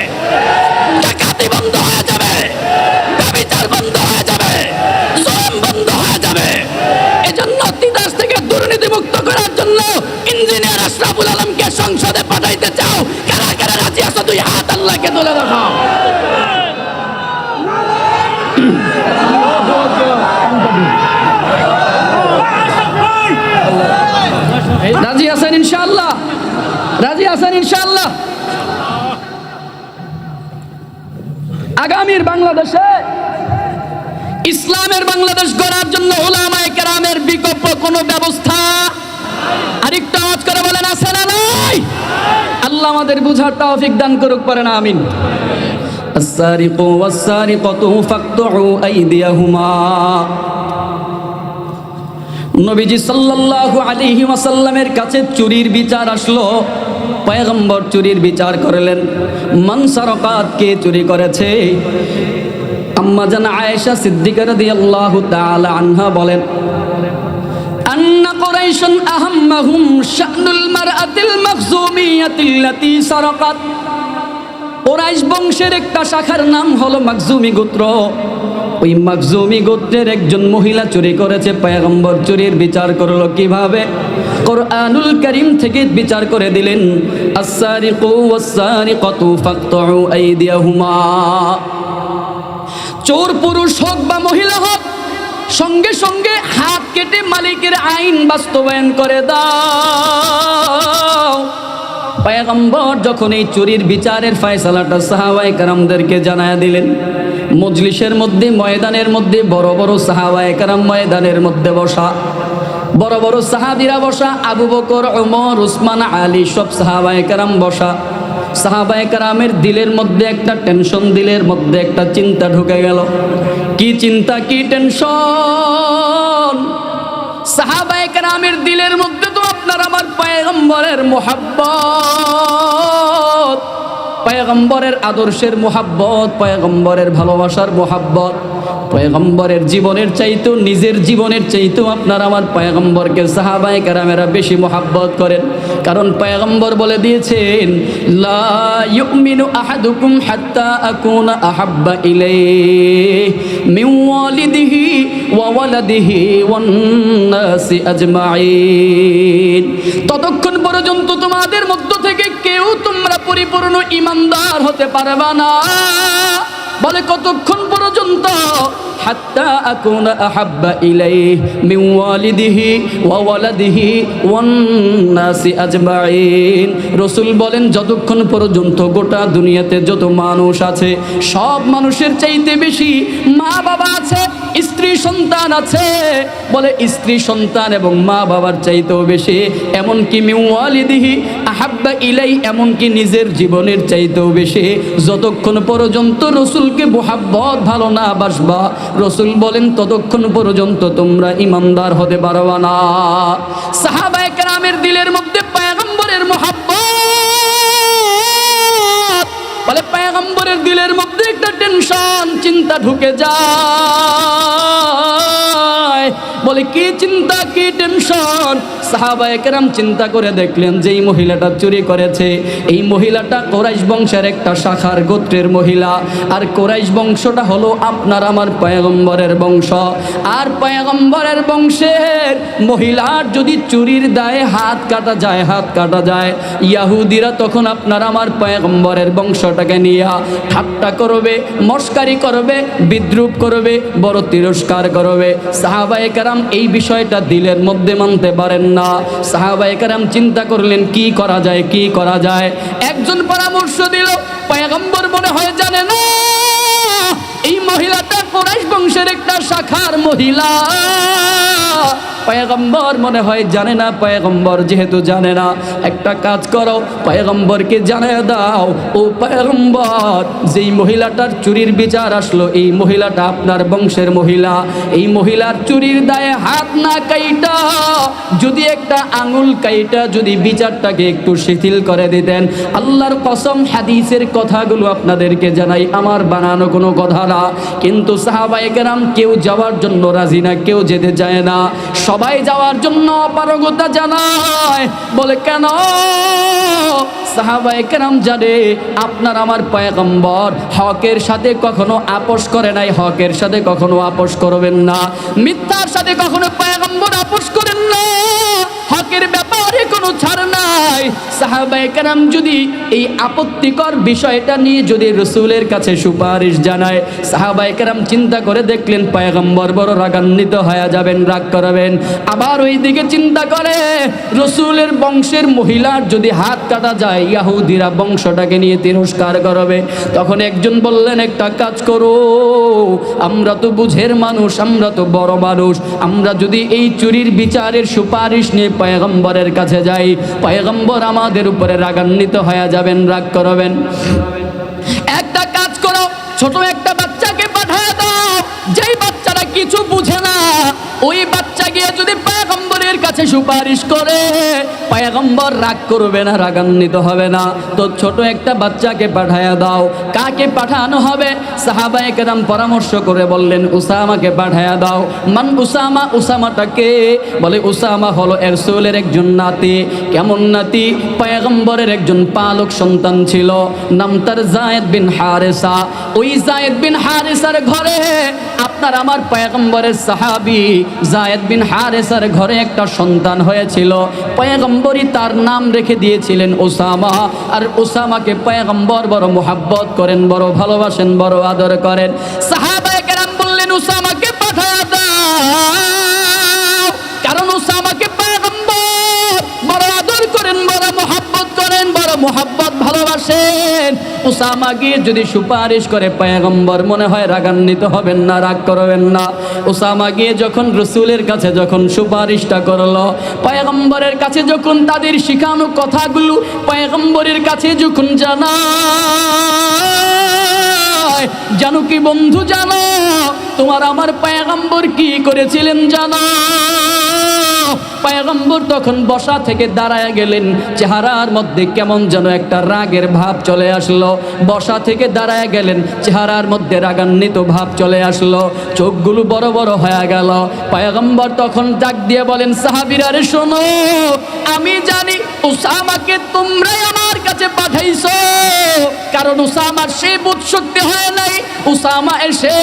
ডাকাতি বন্ধ হয়ে যাবে, ব্যভিচার বন্ধ হয়ে যাবে, জুলুম বন্ধ হয়ে যাবে। এজন্য তিতাস থেকে দুর্নীতি মুক্ত করার জন্য ইঞ্জিনিয়ার আশরাফুল আলমকে সংসদে পাঠাইতে চাও? কারা কারা রাজি আছো? 2 হাত আল্লাহকে তুলে দেখাও। রাজি আছেন ইনশাআল্লাহ? রাজি আছেন ইনশাআল্লাহ? আগামীর বাংলাদেশে ইসলামের বাংলাদেশ গড়ার জন্য উলামায়ে কেরামের বিকল্প কোনো ব্যবস্থা আরেকটু আওয়াজ করে বলেন আছে না নাই? আল্লাহ আমাদের বুঝার তৌফিক দান করুক, পারেন আমিন। আস-সারিকু ওয়াস-সারিকাতু ফাকতুউ আইদিয়াহুমা। নবীজি সাল্লাল্লাহু আলাইহি ওয়াসাল্লামের কাছে চুরির বিচার আসলো। পয়গম্বর চুরির বিচার করলেন। মান সারাকাত, কে চুরি করেছে? আম্মা জান আয়েশা সিদ্দিকা রাদিয়াল্লাহু তাআলা আনহা বলেন, আন্না কুরাইশান আহাম্মাহুম শা'নুল মারআতিল মাখজুমিয়াতিল্লাতী সারাকাত। কুরাইশ বংশের একটা শাখার নাম হলো মাখজুমি গোত্র। ওই মাখজুমি গোত্রের একজন মহিলা চুরি করেছে। পয়গম্বর চুরির বিচার করলো কিভাবে? কোরআনুল কারীম থেকে বিচার করে দিলেন, আস-সারিকু ওয়াস-সারিকাতু ফাকতুউ আইদিয়াহুমা। চোর পুরুষ হোক বা মহিলা হোক, সঙ্গে সঙ্গে হাত কেটে মালিকের আইন বাস্তবায়ন করে দাও। পয়গম্বর যখন এই চুরির বিচারের ফয়সালাটা সাহাবায়ে কেরামদেরকে জানায়া দিলেন, মজলিসের মধ্যে, ময়দানের মধ্যে বড় বড় সাহাবায়ে কেরাম ময়দানের মধ্যে বসা, বড় বড় সাহাবীরা বসা, আবু বকর, ওমর, উসমান, আলী, সব সাহাবায়ে কেরাম বসা। সাহাবায়ে কেরামের দিলের মধ্যে একটা টেনশন, দিলের মধ্যে একটা চিন্তা ঢুকে গেল। কি চিন্তা, কি টেনশন? সাহাবায়ে কেরামের দিলের মধ্যে তো আপনার আমার পয়গম্বরের মুহাব্বত, পয়গম্বরের আদর্শের মুহাব্বত, পয়গম্বরের ভালোবাসার মুহাব্বত, পয়গম্বরের জীবনের চাইতেও, নিজের জীবনের চাইতেও আপনার আমার পয়গম্বরকে সাহাবায়ে কেরামেরা বেশি মুহাব্বত করেন। কারণ পয়গম্বর বলে দিয়েছেন, লা ইউমিনু আহাদুকুম হাত্তা আকুনা আহাব্বা ইলাইহি মিন ওয়ালিদিহি ওয়া ওয়ালাদিহি ওয়ান নাসি আজমাইন। ততক্ষণ পর্যন্ত তোমাদের মধ্য থেকে কেউ তোমরা পরিপূর্ণ ঈমানদার হতে পারবে না, বলে কতক্ষণ পর্যন্ত? হাত্তা আকুনা আহাব্বা ইলাইহি মিন ওয়ালিদিহি ওয়া ওয়ালাদিহি ওয়ান নাসি আজমাইন। রাসূল বলেন যতক্ষণ পর্যন্ত গোটা দুনিয়াতে যত মানুষ আছে সব মানুষের চাইতে বেশি মা বাবা আছে, স্ত্রী সন্তান আছে, বলে স্ত্রী সন্তান এবং মা বাবার চাইতেও বেশি, এমনকি মিন ওয়ালিদিহি আহাব্বা ইলাই, এমনকি নিজের জীবনের চাইতেও বেশি যতক্ষণ পর্যন্ত রাসূলকে মুহাব্বত ভালো না বাসবা, রাসূল বলেন ততক্ষণ পর্যন্ত তোমরা ঈমানদার হতে পারবা না। সাহাবায়ে কেরামের দিলের মধ্যে পয়গম্বরের মুহাব্বত, বলে পয়গম্বরের দিলের মধ্যে একটা টেনশন, চিন্তা ঢুকে যায়। বলে কি চিন্তা, কি টেনশন? সাহাবায়ে কেরাম চিন্তা করে দেখলেন যে এই মহিলাটা চুরি করেছে, এই মহিলাটা কুরাইশ বংশের একটা শাখার গোত্রের মহিলা, আর কুরাইশ বংশটা হলো আপনার আমার পয়গম্বরের বংশ, আর পয়গম্বরের বংশের মহিলার যদি চুরির দায়ে হাত কাটা যায়, হাত কাটা যায়, ইহুদিরা তখন আপনার আমার পয়গম্বরের বংশটাকে নিয়ে ঠাট্টা করবে, মস্কারি করবে, বিদ্রুপ করবে, বড় তিরস্কার করবে। সাহাবায়ে কেরাম এই বিষয়টা দিলের মধ্যে মানতে পারেন না। সাহাবায়ে কেরাম চিন্তা করলেন কি করা যায়, কি করা যায়। একজন পরামর্শ দিল, পয়গম্বর মনে হয় জানে না এই মহিলাটা কুরাইশ বংশের একটা শাখার মহিলা, পয়গম্বর মনে হয় জানে না। পয়গম্বর যেহেতু জানে না, একটা কাজ করো, পয়গম্বরকে জানিয়ে দাও, ও পয়গম্বর যেই মহিলাটার চুরির বিচার আসলো, এই মহিলাটা আপনার বংশের মহিলা, এই মহিলার চুরির দায়ে হাত না কাইটা যদি একটা আঙুল কাইটা যদি বিচারটাকে একটু শিথিল করে দিতেন, আল্লাহর কসম হাদিসের কথাগুলো আপনাদেরকে জানাই, আমার বানানো কোনো কথা না। কিন্তু সাহাবায়ে কেরাম কেউ যাওয়ার জন্য রাজি না, কেউ যেতে চায় না, সবাই যাওয়ার জন্য অপারগতা জানায়। বলে কেন? সাহাবায়ে কেরাম জানে আপনার আমার পয়গম্বর হকের সাথে কখনো আপোষ করে নাই, হকের সাথে কখনো আপোষ করবেন না, মিথ্যার সাথে কখনো পয়গম্বর আপোষ করেন না, হকের ব্যাপারে কোনো ছাড় নাই। সাহাবায়ে কেরাম যদি এই আপত্তিকর বিষয়টা নিয়ে যদি রাসূলের কাছে সুপারিশ জানায়, সাহাবায়ে কেরাম চিন্তা করে দেখলেন পয়গম্বর বড় রাগান্বিত হয়ে যাবেন, রাগ করবেন। আবার ওই দিকে চিন্তা করে রাসূলের বংশের মহিলার যদি হাত কাটা যায়, ইহুদিরা বংশটাকে নিয়ে তিরস্কার করবে। তখন একজন বললেন একটা কাজ করো, আমরা তো বুঝের মানুষ, আমরা তো বড় মানুষ, আমরা যদি এই চুরির বিচারের সুপারিশ নিয়ে পয়গম্বরের কাছে যাই, পয়গম্বর আমাদের উপরে রাগান্বিত হয়ে যাবেন, রাগ করবেন। একটা কাজ করো, ছোট একটা বাচ্চাকে পাঠিয়ে দাও, যেই বাচ্চাটা কিছু বুঝে না, ওই বাচ্চা গিয়ে যদি পয়গম্বরের কাছে সুপারিশ করে, পয়গম্বর রাগ করবে না, রাগান্বিত হবে না। তো ছোট একটা বাচ্চাকে পাঠিয়ে দাও। কাকে পাঠানো হবে? সাহাবায়ে কেরাম পরামর্শ করে বললেন উসামাকে পাঠিয়ে দাও। মান উসামা? উসামাটাকে বলে উসামা হলো রাসূলের একজন নাতি। কেমন নাতি? পয়গম্বরের একজন পালক সন্তান ছিল, নাম তার যায়েদ বিন হারেসা। ওই যায়েদ বিন হারেসার ঘরে আপনার আমার পয়গম্বরের সাহাবী যায়েদ বিন হারেসার ঘরে একটা সন্তান হয়েছিল, পয়গম্বরই তার নাম রেখে দিয়েছিলেন উসামা। আর উসামাকে পয়গম্বর বড় মুহাব্বত করেন, বড় ভালোবাসেন, বড় আদর করেন। সাহাবায়ে কেরাম বললেন উসামাকে পাঠিয়ে দাও, কারণ উসামাকে পয়গম্বর বড় আদর করেন, বড় মুহাব্বত করেন, বড় মুহাব্বত ভালোবাসেন। উসামা গিয়ে যদি সুপারিশ করে, পয়গম্বর মনে হয় রাগান্বিত হবেন না, রাগ করবেন না। উসামা গিয়ে যখন রাসূলের কাছে যখন সুপারিশটা করলো, পয়গম্বরের কাছে যখন তাদের শিখানো কথাগুলো পয়গম্বরের কাছে যখন জানায়, জানো কি বন্ধু, জানো তোমার আমার পয়গম্বর কি করেছিলেন জানো? পয়গম্বর তখন বসা থেকে দাঁড়ায় গেলেন, চেহারার মধ্যে কেমন যেন একটা রাগের ভাব চলে আসলো। বসা থেকে দাঁড়ায় গেলেন, চেহারার মধ্যে রাগান্বিত ভাব চলে আসলো, চোখগুলো বড় বড় হয়ে গেল। পয়গম্বর তখন ডাক দিয়ে বলেন সাহাবীরা রে শোনো, আমি জানি উসামাকে তোমরাই আমার কাছে পাঠাইছো, কারণ উসামার সেই বুধ শক্তি হয় নাই। উসামা এসে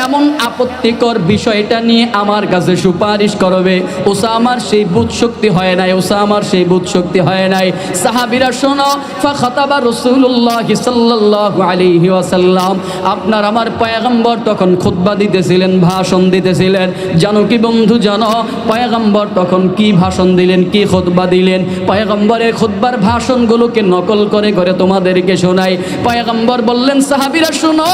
এমন আপত্তিকর বিষয়টা নিয়ে আমার কাছে সুপারিশ করবে, উসামার সেই বুধ শক্তি হয় নাই, ওসামার সেই বুধ শক্তি হয় নাই। সাহাবীরা শোনো, ফাখাতাবা রাসূলুল্লাহ সাল্লাল্লাহু আলাইহি ওয়াসাল্লাম, আপনার আমার পয়গম্বর তখন খুতবা দিতেছিলেন, ভাষণ দিতেছিলেন। জানো কি বন্ধু, জানো পয়গম্বর তখন কি ভাষণ দিলেন, কি খুতবা দিলেন? পয়গম্বরের খুতবার ভাষণগুলোকে নকল করে করে তোমাদেরকে শোনাই। পয়গম্বর বললেন, সাহাবীরা শোনো,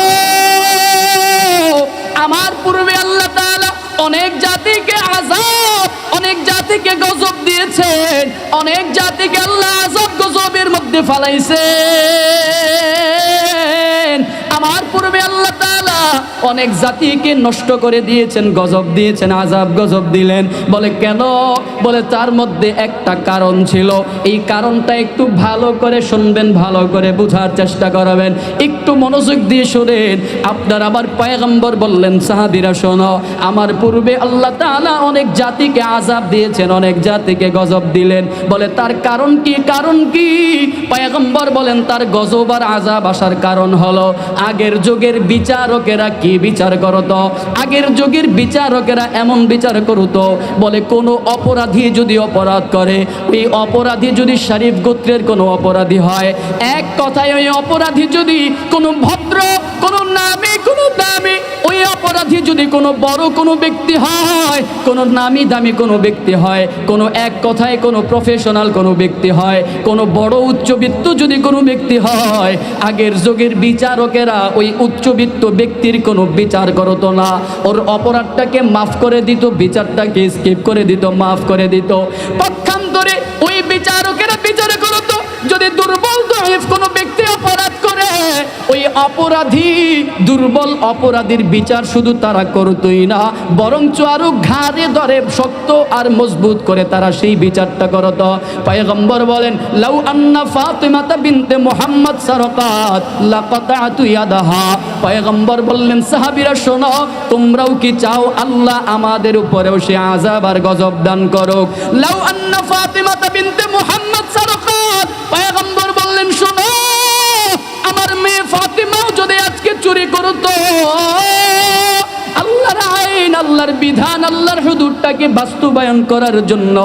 আমার পূর্বে আল্লাহ তাআলা অনেক জাতিকে আযাব, অনেক জাতিকে গজব দিয়েছেন, অনেক জাতিকে আল্লাহ আযাব গজবের মধ্যে ফালাইছেন। আমার পূর্বে আল্লাহ তাআলা অনেক জাতিকে নষ্ট করে দিয়েছেন, গজব দিয়েছেন, আযাব গজব দিলেন। বলে কেন? বলে তার মধ্যে একটা কারণ ছিল। এই কারণটা একটু ভালো করে শুনবেন, ভালো করে বোঝার চেষ্টা করবেন, একটু মনোযোগ দিয়ে শুনেন। আপনার আমার পয়গম্বর বললেন, সাহাবীরা শোনো, আমার পূর্বে আল্লাহ তাআলা অনেক জাতিকে আযাব দিয়েছেন, অনেক জাতিকে গজব দিলেন। বলে তার কারণ কি? কারণ কি? পয়গম্বর বলেন, তার গজব আর আযাব আসার কারণ হলো আগের যুগের বিচারকেরা কি বিচার করত। আগের যুগের বিচারকেরা এমন বিচার করত, বলে কোনো অপরাধী যদি অপরাধ করে, ওই অপরাধী যদি শরীফ গোত্রের কোনো অপরাধী হয়, এক কথায় ওই অপরাধী যদি কোনো ভদ্র, কোনো নামী, কোনো দামি, ওই অপরাধী যদি কোনো বড় কোনো ব্যক্তি হয়, কোনো নামি দামি কোনো ব্যক্তি হয়, কোনো এক কথায় কোনো প্রফেশনাল কোনো ব্যক্তি হয়, কোনো বড় উচ্চবিত্ত যদি কোনো ব্যক্তি হয়, আগের যুগের বিচারকেরা ওই উচ্চবিত্ত ব্যক্তির কোনো বিচার করতো না। ওর অপরাধটাকে মাফ করে দিত, বিচারটাকে স্কিপ করে দিত, মাফ করে দিত। পক্ষান্তরে ওই বিচারকেরা বিচার করতো, যদি দুর্বল দরিফ কোনো ব্যক্তি অপরাধ করে, ওই অপরাধী, দুর্বল অপরাধীর বিচার শুধু তারা করতোই না, বরঞ্চ আরো ঘাড়ে ধরে শক্ত আর মজবুত করে তারা সেই বিচারটা করত। পয়গম্বর বলেন, লাউ আন্না ফাতিমাতা বিনতে মুহাম্মদ সারাকাত লাকাতাতু ইয়াদাহা। পয়গম্বর বললেন, সাহাবীরা শোনো, তোমরাও কি চাও আল্লাহ আমাদের উপরেও সে আযাব আর গজব দান করুক? লাউ আন্না ফাতিমাতা বিনতে মুহাম্মদ সারাকাত, পয়গম্বর বললেন, শোনো, আমার মেয়ে ফাতিমাও যদি আজকে চুরি করতো, আল্লাহর আইন, আল্লাহর বিধান, আল্লাহর হুদুদটাকে বাস্তবায়ন করার জন্য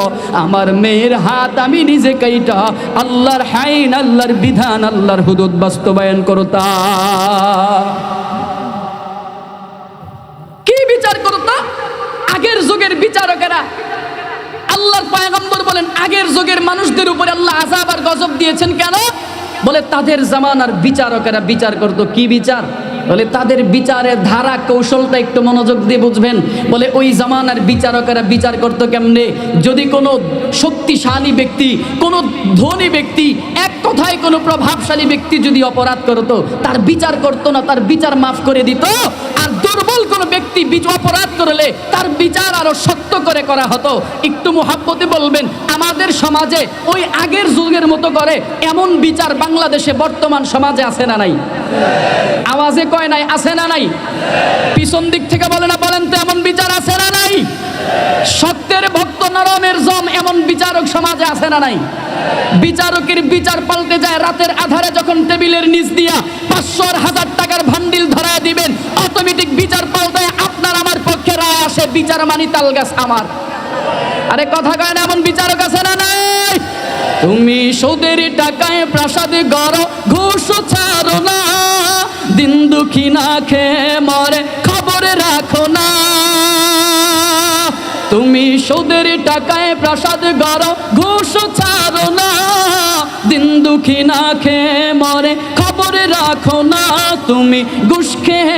আমার মেয়ের হাত আমি নিজে কাইটা আল্লাহর আইন, আল্লাহর বিধান, আল্লাহর হুদুদ বাস্তবায়ন করতাম। কি বিচার করতো আগের যুগের বিচারকেরা? আল্লাহর পয়গম্বর বলেন, আগের যুগের মানুষদের উপরে আল্লাহ আযাব আর গজব দিয়েছেন কেন? বলে তাদের জামানার বিচারকেরা বিচার করতো। কি বিচার? বলে তাদের বিচারের ধারা কৌশলটা একটু মনোযোগ দিয়ে বুঝবেন। বলে ওই জামানার বিচারকেরা বিচার করতো কেমনে? যদি কোনো শক্তিশালী ব্যক্তি, কোনো ধনী ব্যক্তি, এক কথায় কোনো প্রভাবশালী ব্যক্তি যদি অপরাধ করতো, তার বিচার করতো না, তার বিচার মাফ করে দিত। আর দুর্বল কোনো ব্যক্তি অপরাধ করলে তার বিচার আরো শক্ত করে করা হতো। একটু মুহাব্বতে বলবেন, আমাদের সমাজে ওই আগের যুগের মতো করে এমন বিচার বাংলাদেশে বর্তমান সমাজে আছে না নাই? আওয়াজে কয় নাই, আছে না নাই? পিছন দিক থেকে বলে না, বলেন তো, এমন বিচার আছে না নাই? শক্তের ভক্ত নরমের জম, এমন বিচারক সমাজে আছে না নাই? বিচারকের বিচার পাল্টে যায় রাতের আধারে, যখন টেবিলের নিচ দিয়া 500 আর 1000 টাকার ভান্ডিল ধরায় দিবেন, অটোমেটিক বিচার পাল্টায় আপনার আমার পক্ষে রায় আসে, বিচার মানি তাল গাছ আমার। আরে কথা কয় না, এমন বিচারক আছে না নাই? তুমি সুদের টাকায় প্রাসাদ গড়ো, ঘুষ ছাড়ো না, দিন দুঃখী না খেয়ে মরে খবরে রাখো না। তুমি সুদের টাকায় প্রাসাদ গড়ো, ঘুষ ছাড়ো না, দিন দুঃখী না খেয়ে মরে খবরে রাখো না। তুমি ঘুষ খেয়ে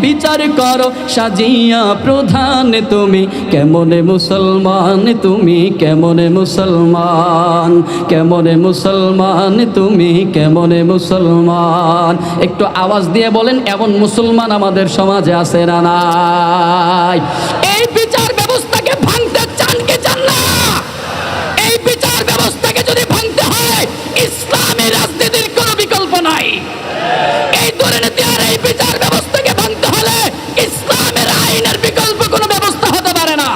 বিচার করো সাজিয়া প্রধান, তুমি কেমনে মুসলমান, তুমি কেমনে মুসলমান, কেমনে মুসলমান, তুমি কেমনে মুসলমান? একটু আওয়াজ দিয়ে বলেন, এমন মুসলমান আমাদের সমাজে আছে না নাই? এই বিচার ব্যবস্থাকে ভাঙতে চান কি চান না? এই বিচার ব্যবস্থাকে যদি ভাঙতে হয়, ইসলামী রাজনীতির কোনো বিকল্প নাই। এই দুর্নীতি আর এই বিচার ব্যবস্থাকে ভাঙতে হলে ইসলামের আইনের বিকল্প কোনো ব্যবস্থা হতে পারে না।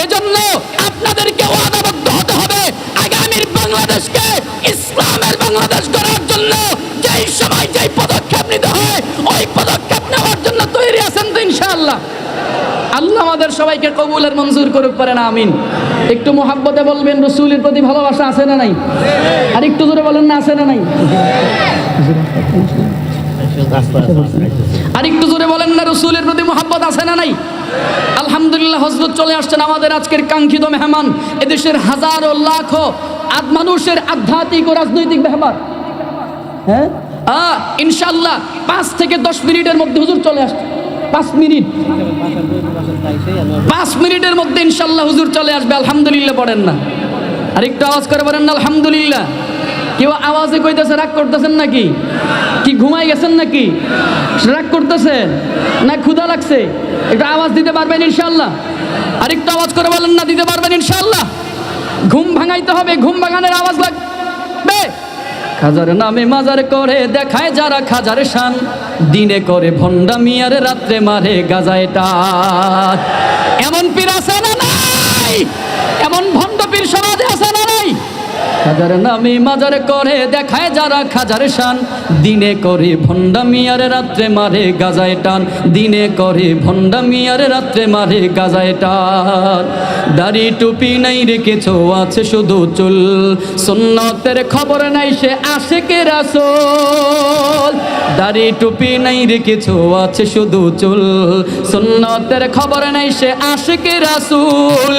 এজন্য আপনাদেরকে ওয়াদাবদ্ধ হতে হবে, আগামীর বাংলাদেশকে ইসলামের বাংলাদেশ গড়ার জন্য যেই সময় যেই পদক্ষেপ নিতে হয়, ওই পদক্ষেপ নেওয়ার জন্য তৈরি আছেন তো ইনশাআল্লাহ? আল্লাহ আমাদের সবাইকে কবুলের মঞ্জুর করুক, পারেন আমিন। একটু মোহাব্বতে বলবেন রসুলের প্রতি ভালোবাসা আছে না নাই? আর একটু জোরে বলেন না, আছে না নাই? আর একটু জোরে বলেন না, রসুলের প্রতি মোহাব্বত আছে না নাই? আলহামদুলিল্লাহ, হযরত চলে আসছেন আমাদের আজকের কাঙ্ক্ষিত মেহমান। এদেশের হাজারো লাখো মানুষের আধ্যাত্মিক ও রাজনৈতিক ব্যাপার। হ্যাঁ, ইনশাআল্লাহ 5 থেকে 10 মিনিটের মধ্যে হুজুর চলে আসছে। 5 মিনিটের মধ্যে ইনশাআল্লাহ হুজুর চলে আসবে। আলহামদুলিল্লাহ পড়েন না, আর একটু আওয়াজ করে বলেন না আলহামদুলিল্লাহ। কেউ আওয়াজে কইতেছে রাগ করতেছেন নাকি? কি ঘুমাই গেছেন নাকি? রাগ করতেছেন না ক্ষুধা লাগছে? একটু আওয়াজ দিতে পারবেন ইনশাআল্লাহ? আর একটু আওয়াজ করে বলেন না, দিতে পারবেন ইনশাআল্লাহ? ঘুম ভাঙাইতে হবে, ঘুম ভাঙানোর আওয়াজ লাগবে। খাজার নামে মাজার করে দেখায় যারা খাজার শান, দিনে করে ভণ্ডামি আর রাত্রে মারে গাজায় টান। এমন পীর আছে না নাই? এমন ভণ্ড পীর সমাজে আছে না নাই? খাজার নামে মাজার করে দেখায় যারা খাজার শান, দিনে করে ভণ্ডামি আর রাত্রে মারে গাজায় টান। দিনে করে ভণ্ডামি আর রাত্রে মারে গাজায় টান। দাড়ি টুপি নাই রে কিছু আছে শুধু চুল, সুন্নতের খবর নাই সে আশিকে রাসূল। দাড়ি টুপি নাই রে কিছু আছে শুধু চুল, সুন্নতের খবর নাই সে আশিকে রাসূল।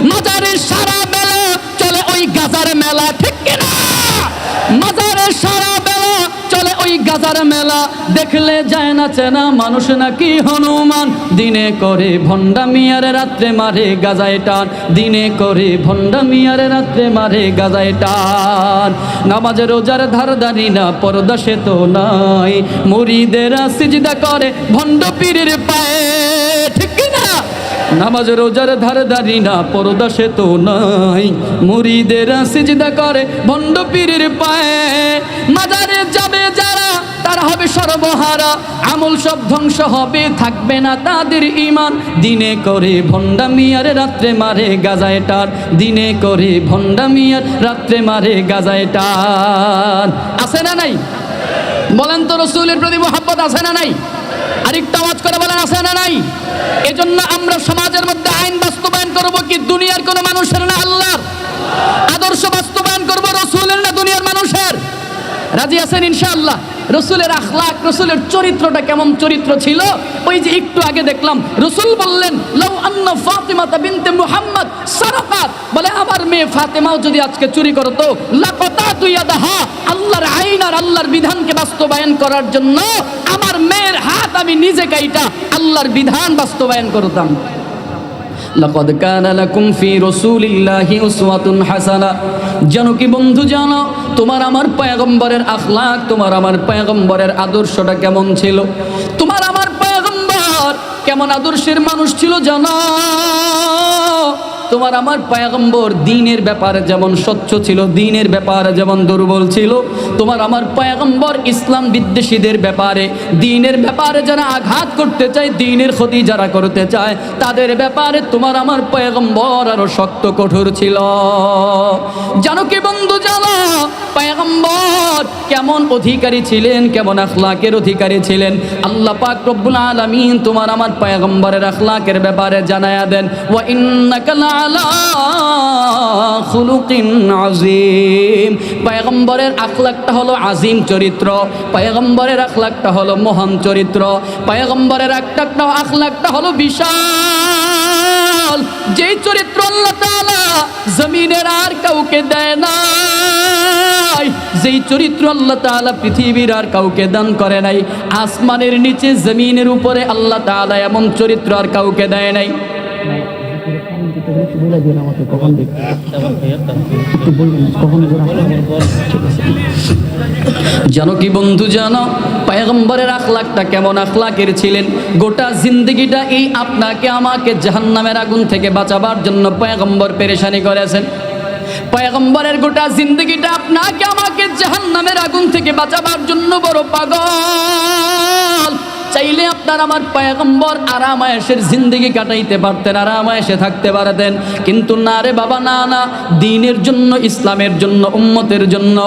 মাজারে সারা বেলা চলে ওই গাজার মেলা, ঠিক কিনা? মাজারে সারা বেলা চলে ওই গাজার মেলা, দেখলে যায় না চেনা মানুষ নাকি হনুমান। দিনে করে ভণ্ডামি আর রাত্রে মারে গাজায় টান। দিনে করে ভণ্ডামি আর রাত্রে মারে গাজায় টান। নামাজে রোজার ধারদারি না, পর্দা সে তো নাই, মুরিদেরা সিজদা করে ভণ্ড পীরের পায়ে, ঠিক কিনা? নামাজ রোজার ধারদারি না, পর্দা সে তো নাই, মুরিদেরা সিজদা করে ভণ্ড পীরের পায়ে। মাজারে যাবে যারা তারা হবে সর্বহারা, আমল সব ধ্বংস হবে, থাকবে না তাদের ঈমান। দিনে করে ভণ্ডামি আর রাত্রে মারে গাজায় টান। দিনে করে ভণ্ডামি আর রাত্রে মারে গাজায় টান। আছে না নাই? বলেন তো, রসুলের প্রতি মুহাব্বত আছে না নাই? আরেকটু আওয়াজ করে বলেন, আছে না নাই? এজন্য আমরা সমাজের মধ্যে আইন বাস্তবায়ন করব কি দুনিয়ার কোন মানুষের না আল্লাহর? আদর্শ বাস্তবায়ন করব রসুলের না দুনিয়ার মানুষের? রাজি আছেন ইনশাআল্লাহ? রসুলের আখলাক, রসুলের চরিত্রটা কেমন চরিত্র ছিল? ওই যে একটু আগে দেখলাম রসুল বললেন, লাউ আন্না ফাতিমাতা বিনতে মুহাম্মদ সারাকাত, বলে আমার মেয়ে ফাতেমাও যদি আজকে চুরি করতো, লাকাতাতু ইয়াদাহা, আল্লাহর আইন আর আল্লাহর বিধানকে বাস্তবায়ন করার জন্য আমার মেয়ের হাত আমি নিজে কাইটা আল্লাহর বিধান বাস্তবায়ন করতাম। লাকাদ কানা লাকুম ফি রাসূলিল্লাহি উসওয়াতুন হাসানা। জানো কি বন্ধু, জানো তোমার আমার পয়গম্বরের আখলাক, তোমার আমার পয়গম্বরের আদর্শটা কেমন ছিল? তোমার আমার পয়গম্বর কেমন আদর্শের মানুষ ছিল জানো? তোমার আমার পয়গম্বর দ্বীনের ব্যাপারে যেমন স্বচ্ছ ছিল, দ্বীনের ব্যাপারে যেমন দুর্বল ছিল, তোমার আমার পয়গম্বর ইসলাম বিদ্বেষীদের ব্যাপারে, দ্বীনের ব্যাপারে যারা আঘাত করতে চায়, দ্বীনের ক্ষতি যারা করতে চায়, তাদের ব্যাপারে তোমার আমার পয়গম্বর আরো শক্ত কঠোর ছিল। জানো কি বন্ধু, জানো পয়গম্বর কেমন অধিকারী ছিলেন, কেমন আখলাকের অধিকারী ছিলেন? আল্লাহ পাক রব্বুল আলামিন তোমার আমার পয়গম্বরের আখলাকের ব্যাপারে জানায়া দেন, ওয়া ইন্নাকা আলা খুলুকিন আযীম। পয়গম্বরের আখলাকটা হলো আযীম চরিত্র, পয়গম্বরের আখলাকটা হলো মহান চরিত্র, পয়গম্বরের আখলাকটা হলো বিশাল। যেই চরিত্র আল্লাহ তাআলা জমিনের আর কাউকে দেয় নাই, যেই চরিত্র আল্লাহ তাআলা পৃথিবীর আর কাউকে দান করে নাই, আসমানের নিচে জমিনের উপরে আল্লাহ তাআলা এমন চরিত্র আর কাউকে দেয় নাই। জানো কি বন্ধু, জানো পয়গম্বরের আখলাকটা কেমন আখলাকের ছিলেন? গোটা জিন্দগিটা এই আপনাকে আমাকে জাহান্নামের আগুন থেকে বাঁচাবার জন্য পয়গম্বর পেরেশানি করেছেন। পয়গম্বরের গোটা জিন্দগিটা আপনাকে আমাকে জাহান্নামের আগুন থেকে বাঁচাবার জন্য বড় পাগল। তাইলে আপনার আমার পয়গম্বর আরামায়েশের জিন্দেগি কাটাইতে পারতেন, আরামায়েশে থাকতে পারতেন। কিন্তু না রে বাবা, না না, দ্বীনের জন্য, ইসলামের জন্য, উম্মতের জন্য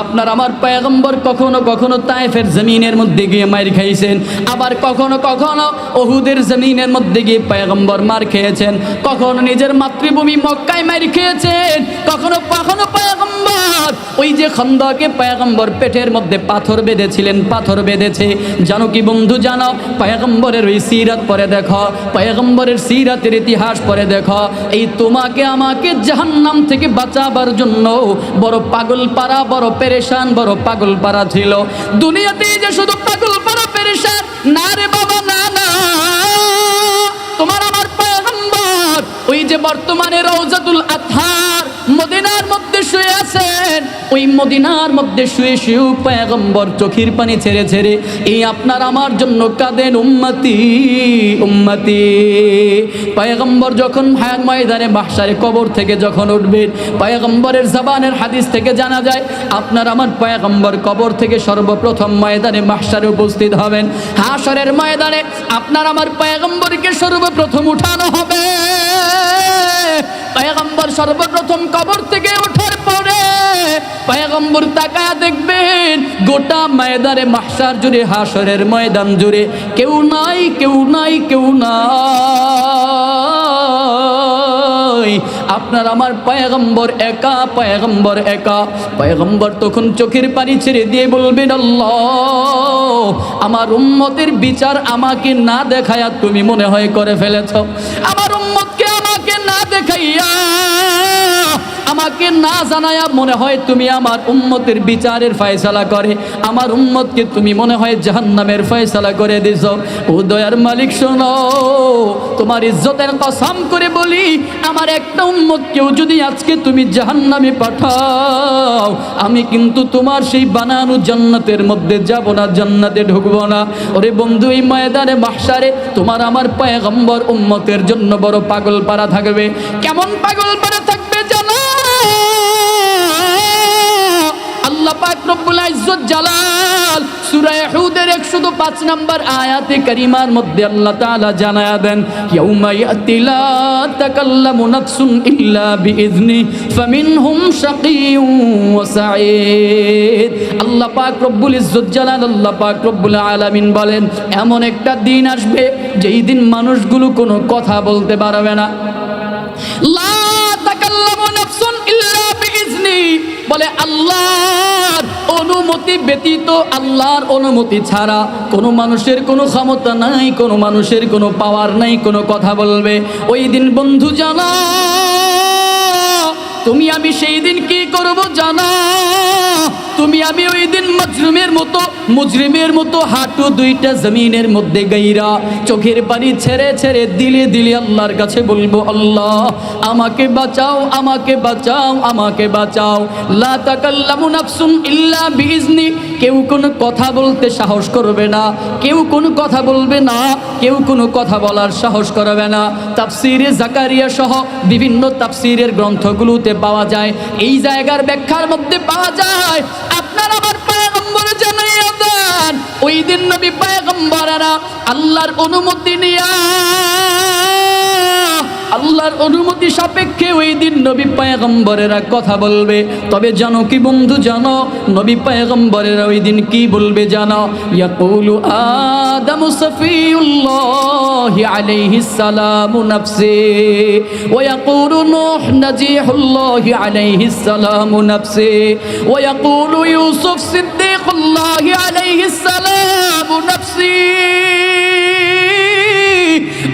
আপনার আমার পয়গম্বর কখনো কখনো তায়েফের জমিনের মধ্যে গিয়ে মার খাইছেন, আবার কখনো কখনো উহুদের জমিনের মধ্যে গিয়ে পয়গম্বর মার খেয়েছেন, কখনো নিজের মাতৃভূমি মক্কায় মার খেয়েছেন, কখনো কখনো পয়গম্বর ওই যে খন্দকে পয়গম্বর পেটের মধ্যে পাথর বেঁধেছিলেন, পাথর বেঁধেছে। জানো কি বন্ধু, জানো পয়গম্বরের ওই সিরাত পড়ে দেখো, পয়গম্বরের সিরাতের ইতিহাস পড়ে দেখো, এই তোমাকে আমাকে জাহান্নাম থেকে বাঁচাবার জন্য বড় পাগল পারা, বড় পেরেশান, বড় পাগল পারা ছিল। দুনিয়াতে যে শুধু পাগল পারা পেরেশান না রে বাবা, না না, তোমার আমার পয়গম্বর ওই যে বর্তমানে রওজাতুল আতহার মদিনার মধ্যে শুয়ে আছেন, ওই মদিনার মধ্যে শুয়ে শুয়ে পয়গম্বর চোখের পানি ছেড়ে ছেড়ে এই আপনার আমার জন্য কাঁদেন, উম্মতি উম্মতি। পয়গম্বর যখন ময়দানে মাহশারে কবর থেকে যখন উঠবেন, পয়গম্বরের জবানের হাদিস থেকে জানা যায় আপনার আমার পয়গম্বর কবর থেকে সর্বপ্রথম ময়দানে মাহশারে উপস্থিত হবেন। হাশরের ময়দানে আপনার আমার পয়গম্বরকে সর্বপ্রথম উঠানো হবে। পয়গম্বর সর্বপ্রথম কবর থেকে ওঠার পরে পয়গম্বর তাকায়া দেখবেন গোটা ময়দানে মাহশার জুড়ে, হাশরের ময়দান জুড়ে কেউ নাই, কেউ নাই, কেউ নাই, আপনার আমার পয়গম্বর একা, পয়গম্বর একা। পয়গম্বর তখন চোখের পানি ছেড়ে দিয়ে বলবেন, আল্লাহ, আমার উম্মতের বিচার আমাকে না দেখায়া তুমি মনে হয় করে ফেলেছ, আমার উম্মতকে আমাকে না দেখাইয়া, আমাকে না জানায়া মনে হয় তুমি আমার উম্মতের বিচারের ফয়সালা করে আমার উম্মতকে তুমি মনে হয় জাহান্নামের ফয়সালা করে দিছো। ও দয়ার মালিক শোনো, তোমার ইজ্জতের কসম করে বলি, আমার একটা উম্মতকেও যদি আজকে তুমি জাহান্নামে পাঠাও, আমি কিন্তু তোমার সেই বানানো জান্নাতের মধ্যে যাব না, জান্নাতে ঢুকবো না। ওরে বন্ধু, এই ময়দানে মাহশারে তোমার আমার পয়গম্বর উম্মতের জন্য বড় পাগল পারা থাকবে। কেমন পাগল পারা থাকবে জানো? আল্লাহ পাক রব্বুল ইজ্জত জালাল সূরা হুদের 105 নম্বর আয়াতে কারিমার মধ্যে আল্লাহ তাআলা জানায়া দেন, ইয়াউমা ইয়াতি লা তাকাল্লামু নাফসুন ইল্লা বিইذনি ফামিনহুম শাকিয়্যুন ওয়া সাঈদ। আল্লাহ পাক রব্বুল ইজ্জত জালাল, আল্লাহ পাক রব্বুল আলামিন বলেন, এমন একটা দিন আসবে যেই দিন মানুষগুলো কোনো কথা বলতে পারবে না। লা তাকাল্লামু নাফসুন ইল্লা বিইذনি, বলে আল্লাহর অনুমতি ব্যতীত, আল্লাহর অনুমতি ছাড়া কোনো মানুষের কোনো ক্ষমতা নাই, কোনো মানুষের কোনো পাওয়ার নাই কোনো কথা বলবে। ওই দিন বন্ধু জানা, তুমি আমি সেই দিন কি করব জানা? তুমি আমি ওই দিন মুজরিমের মতো হাঁটু দুইটা জমিনের মধ্যে গাইরা চোখের পানি ছেড়ে ছেড়ে দিলে দিলে আল্লাহর কাছে বলবো, আল্লাহ আমাকে বাঁচাও, আমাকে বাঁচাও, আমাকে বাঁচাও। লা তাকাল্লামু নাফসুন ইল্লা বিইذনি, কেউ কোনো কথা বলতে সাহস করবে না, কেউ কোনো কথা বলবে না, কেউ কোনো কথা বলার সাহস করবে না। তাফসিরে জাকারিয়া সহ বিভিন্ন তাফসিরের গ্রন্থগুলোতে পাওয়া যায়, এই জায়গার ব্যাখ্যার মধ্যে পাওয়া যায় আপনার আমার পয়গম্বর জানাইয়া দেন, ওই দিন নবী পয়গম্বরেরা আল্লাহর অনুমতি নিয়া, আল্লাহর অনুমতি সাপেক্ষে ওই দিন নবী পয়গম্বরেরা কথা বলবে। তবে জানো কি বন্ধু, জানো নবী পয়গম্বরেরা ওই দিন কি বলবে জানো? ইয়াকুলু আদামু সফিউল্লাহি আলাইহিস সালামু নাফসি ওয়া ইয়াকুলু নূহ নাজিহুল্লাহি আলাইহিস সালামু নাফসি ওয়া ইয়াকুলু ইউসুফ সিদ্দিকুল্লাহি আলাইহিস সালামু নাফসি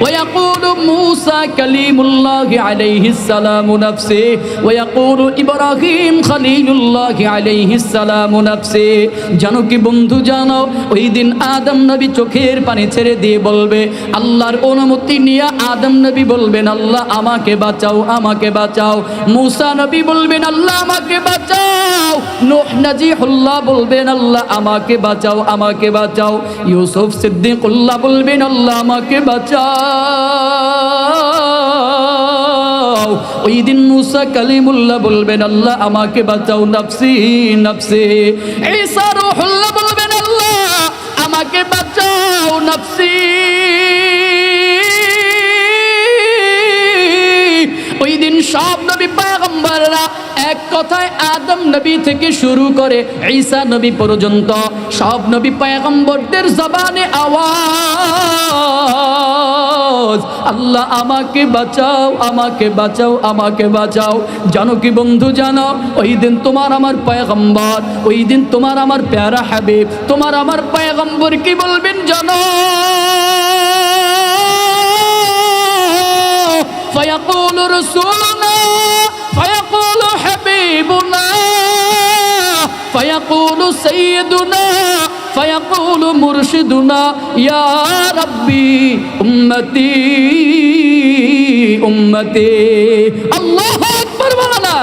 ويقول موسى كليم الله عليه السلام نفسه ويقول إبراهيم خليل الله عليه السلام نفسه। জানো কি বন্ধু, জানো ওই দিন আদম নবী চোখের পানি ছেড়ে দিয়ে বলবে, আল্লাহর অনুমতি নিয়ে আদম নবী বলবেন, আল্লাহ আমাকে বাঁচাও, আমাকে বাঁচাও। মুসা নবী বলবেন, আল্লাহ আমাকে বাঁচাও। নূহ নাজিহুল্লাহ বলবেন, আল্লাহ আমাকে বাঁচাও, আমাকে বাঁচাও। ইউসুফ সিদ্দিকুল্লাহ বলবেন, আল্লাহ আমাকে বাঁচাও। ওই দিন মুসা কালিমুল্লাহ বলবেন, আল্লাহ আমাকে বাঁচাও, নাফসি নাফসি। ঈসা রূহুল্লাহ বলবেন, আল্লাহ আমাকে বাঁচাও নফসি। ওই দিন সব নবী পয়গম্বররা এক কথায় আদম নবী থেকে শুরু করে ঈসা নবী পর্যন্ত সব নবী পয়গম্বরদের জবানে আওয়াজ, আল্লাহ আমাকে বাঁচাও, আমাকে বাঁচাও, আমাকে বাঁচাও। জানো কি বন্ধু, জানো ওই দিন তোমার আমার পয়গম্বর, ওই দিন তোমার আমার প্যারা হাবিব, তোমার আমার পয়গম্বর কি বলবেন জানো? فيقول رسولنا فيقول حبيبنا فيقول سيدنا فيقول مرشدنا يا ربي أمتي أمتي الله أكبر বলনা।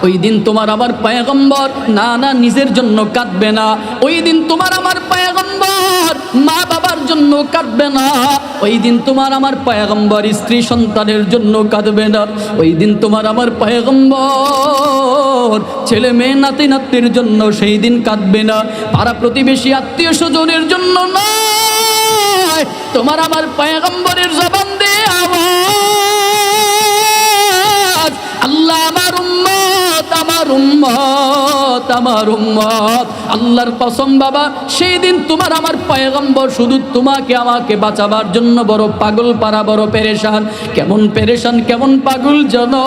ওই দিন তোমার আমার পয়গম্বর না না নিজের জন্য কাঁদবে না, ওই দিন তোমার আমার পয়গম্বর মা বাবার জন্য কাঁদবে না, ওই দিন তোমার আমার পয়গম্বর স্ত্রী সন্তানের জন্য কাঁদবে না, ওই দিন তোমার আমার পয়গম্বর ছেলে মেয়ে নাতি নাতির জন্য সেই দিন কাঁদবে না, পাড়া প্রতিবেশী আত্মীয় স্বজনের জন্য নয়, তোমার আমার পয়গম্বরের জবান দিয়ে আওয়াজ, আল্লাহ আমার উম্মত, আমার উম্মত, আমার উম্মত। আল্লাহর কসম বাবা, সেই দিন তোমার আমার পয়গম্বর শুধু তোমাকে আমাকে বাঁচাবার জন্য বড় পাগল পারা, বড় পেরেশান। কেমন পেরেশান, কেমন পাগল জানো?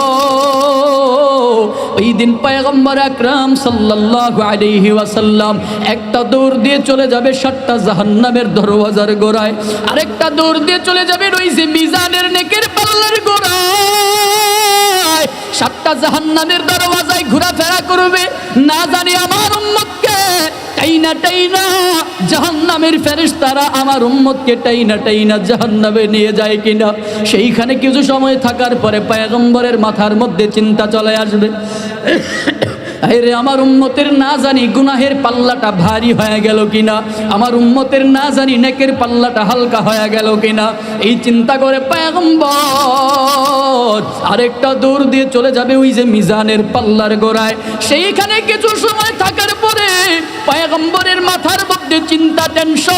ওই দিন পয়গম্বর আকরাম সাল্লাল্লাহু আলাইহি ওয়াসাল্লাম একটা দৌড় দিয়ে চলে যাবে 7টা জাহান্নামের দরওয়াজার গোড়ায়, আরেকটা দৌড় দিয়ে চলে যাবে ওই যে মিজানের নেকের পাল্লার গোড়ায়। 7টা জাহান্নামের দরওয়াজায় ঘোরাফেরা করবে, না জানি আমার উম্মতকে টাইনা টাইনা জাহান্নামের ফেরেশতারা আমার উম্মতকে টাইনা টাইনা জাহান্নামে নিয়ে যায় কিনা। সেইখানে কিছু সময় থাকার পরে পয়গম্বরের মাথার মধ্যে চিন্তা চলে আসবে, আরে আমার উম্মতের না জানি গুনাহের পাল্লাটা ভারী হয়ে গেল কিনা, আমার উম্মতের না জানি নেকের পাল্লাটা হালকা হয়ে গেল কিনা। এই চিন্তা করে পয়গম্বর আরেকটা দৌড় দিয়ে চলে যাবে ওই যে মিজানের পাল্লার গোড়ায়। সেইখানে কিছু সময় থাকার পরে পয়গম্বরের মাথার মধ্যে চিন্তা, টেনশন,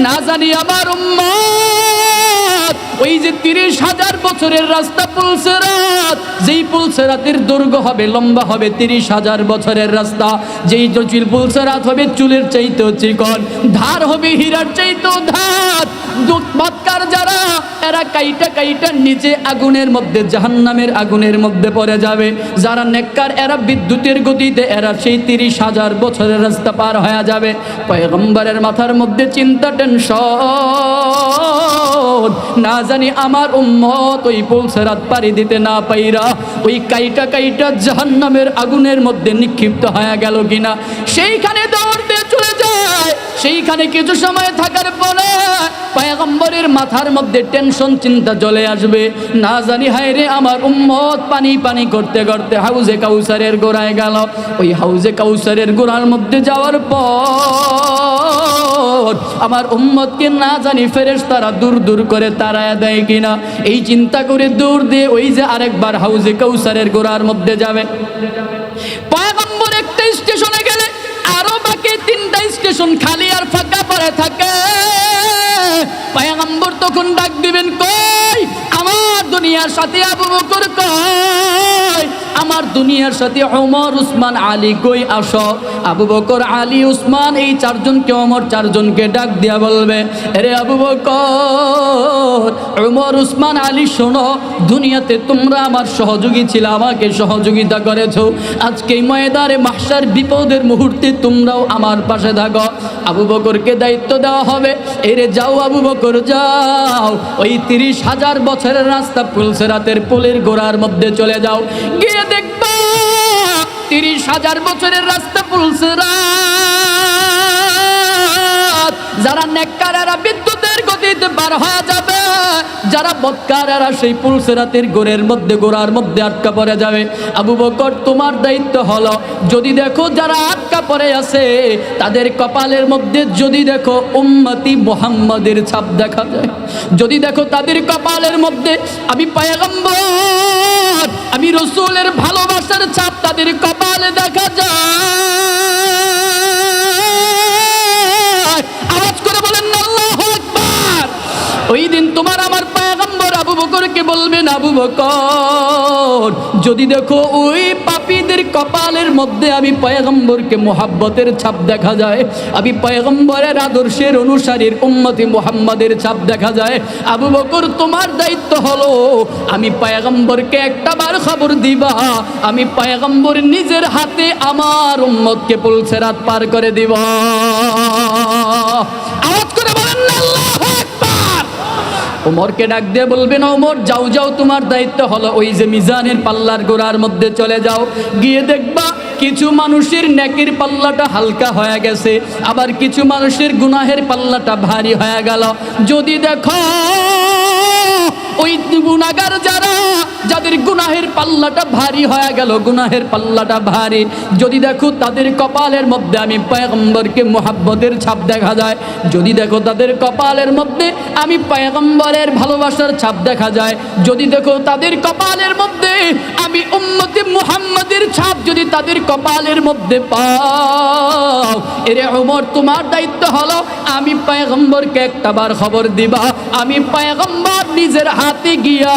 না জানি আমার উম্মত ওই যে 30,000 বছরের রাস্তা পুলসেরাত, যেই পুলসেরাতের দৈর্ঘ্য হবে লম্বা হবে 30,000 বছরের রাস্তা, যেই পুলসেরাত হবে চুলের চাইতেও চিকন, ধার হবে হীরার চাইতেও ধার। দুঃখবাদকার যারা এরা কাইটা কাইটা নিচে আগুনের মধ্যে জাহান্নামের আগুনের মধ্যে পড়ে যাবে, যারা নেককার এরা বিদ্যুতের গতিতে এরা সেই 30,000 বছরের রাস্তা পার হয়ে যাবে। পয়গম্বরের মাথার মধ্যে চিন্তা, টেনশন, না জানি আমার উম্মত ওই পুলসেরাত পাড়ি দিতে না পাইরা ওই কাইটা কাইটা জাহান্নামের আগুনের মধ্যে নিক্ষিপ্ত হয়ে গেল কিনা। সেইখানে দৌড় দিয়ে চলে যায়। সেইখানে কিছু সময় থাকার পরে পয়গম্বরের মাথার মধ্যে টেনশন, চিন্তা চলে আসবে, না জানি হায় রে আমার উম্মত পানি পানি করতে করতে হাউজে কাউসারের গোড়ায় গেল। ওই হাউজে কাউসারের গোড়ার মধ্যে যাওয়ার পর আমার উম্মতকে না জানি ফেরেশতারা দূর দূর করে তাড়ায় দেয় কিনা। এই চিন্তা করে দৌড় দিয়ে ওই যে আরেকবার হাউজে কাউসারের গোড়ার মধ্যে যাবে। পয়গম্বর একটা স্টেশনে গেলে আরো বাকি 3টা স্টেশন খালি আর ফাঁকা পড়ে থাকে। পয়গম্বর তখন ডাক দিবেন, কই আমার দুনিয়ার সাথে আবু বকর, কই আমার দুনিয়ার সাথে ওমর, উসমান, আলী, কই আসো। আবু বকর, আলী, উসমান এই 4জনকে ওমর 4জনকে ডাক দিয়া বলবে, আরে আবু বকর, ওমর, উসমান, আলী শোনো, দুনিয়াতে তোমরা আমার সহযোগী ছিল, আমাকে সহযোগিতা করেছো, আজকে ময়দানে মাহশার বিপদের মুহূর্তে তোমরাও আমার পাশে থাকো। আবু বকরকে দায়িত্ব দেওয়া হবে, এরে যাও আবু বকর যাও, ওই 30,000 বছরের রাস্তা পুলসেরাতের পুলের গোড়ার মধ্যে চলে যাও, গিয়ে দেখবা 30,000 বছরের রাস্তা পুলসেরাত। যারা নেককারেরা বিদ্যুতের গতিতে পার হয়ে যাবে, যারা বদকারেরা সেই পুলসেরাতের গোড়ের মধ্যে গোড়ার মধ্যে আটকা পড়ে যাবে। আবু বকর তোমার দায়িত্ব হলো, যদি দেখো যারা আটকা পড়ে আছে তাদের কপালের মধ্যে যদি দেখো উম্মতি মুহাম্মাদের ছাপ দেখা যায়, যদি দেখো তাদের কপালের মধ্যে আমি পয়গম্বর, আমি রাসূলের ভালোবাসার ছাপ তাদের কপালে দেখা যায়, ডেকে বলবেন আবু বকর, যদি দেখো ওই পাপীদের কপালের মধ্যে আমি পয়গম্বরকে মোহাব্বতের ছাপ দেখা যায়, আমি পয়গম্বরের আদর্শের অনুসারীর উম্মতি মুহাম্মাদের ছাপ দেখা যায়, আবু বকর তোমার দায়িত্ব হলো আমি পয়গম্বরকে একটা বার খবর দিবা, আমি পয়গম্বর নিজের হাতে আমার উম্মতকে পুলসিরাত পার করে দিব। আওয়াজ করে বলেন না আল্লাহু আকবার। ওমরকে ডাক দিয়ে বলবেন, ওমর যাও যাও, তোমার দায়িত্ব হলো ওই যে মিজানের পাল্লার গোড়ার মধ্যে চলে যাও, গিয়ে দেখবা কিছু মানুষের নেকির পাল্লাটা হালকা হয়ে গেছে, আবার কিছু মানুষের গুনাহের পাল্লাটা ভারী হয়ে গেল। যদি দেখো ওই গুনাহগার যাদের গুনাহের পাল্লাটা ভারী হয়ে গেল, গুনাহের পাল্লাটা ভারী, যদি দেখো তাদের কপালের মধ্যে আমি পয়গম্বরকে মুহাব্বতের ছাপ দেখা যায়, যদি দেখো তাদের কপালের মধ্যে আমি পয়গম্বরের ভালোবাসার ছাপ দেখা যায়, যদি দেখো তাদের কপালের মধ্যে আমি উম্মতে মুহাম্মাদের ছাপ যদি তাদের কপালের মধ্যে পাও, এরে ওমর তোমার দায়িত্ব হলো আমি পয়গম্বরকে একটাবার খবর দিবা, আমি পয়গম্বর নিজের হাতে গিয়া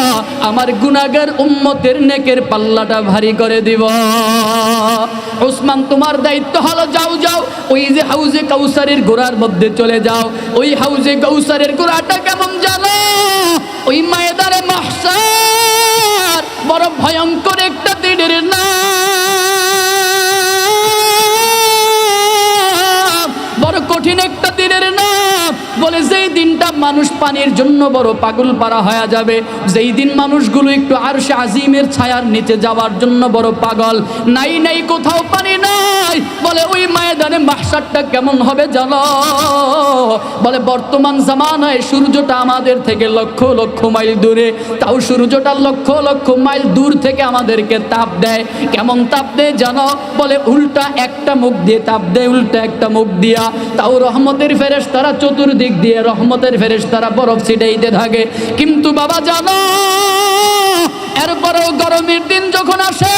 আমার গুনাহগার উম্মতের নেকের পাল্লাটা ভারী করে দিব। ওসমান তোমার দায়িত্ব হলো যাও যাও ওই যে হাউজে কাউসারের গোড়ার মধ্যে চলে যাও, ওই হাউজে কাউসারের গোড়াটা কেমন জানো? ওই ময়দানে মাহশার বড় ভয়ঙ্কর একটা দিনের নাম, বড় কঠিন একটা দিনের নাম। বলে যেই দিনটা মানুষ পানির জন্য বড় পাগল পারা হয়ে যাবে, যেই দিন মানুষগুলো একটু আরশে আজিমের ছায়ার নিচে যাওয়ার জন্য বড় পাগল, নাই নাই কোথাও পানি নাই। বলে ওই ময়দানে মাহশারটা কেমন হবে জানো? বলে বর্তমান জামানায় সূর্যটা আমাদের থেকে লক্ষ লক্ষ মাইল দূরে, তাও সূর্যটা লক্ষ লক্ষ মাইল দূর থেকে আমাদেরকে তাপ দেয়। কেমন তাপ দেয় জানো? বলে উল্টা একটা মুখ দিয়ে তাপ দেয়, উল্টা একটা মুখ দিয়া, তাও রহমতের ফেরেশতারা চতুর্দিক দিয়ে রহমতের ফেরেশতারা বরফ ছিটাইতে থাকে। কিন্তু বাবা জানো, এরপরেও গরমের দিন যখন আসে,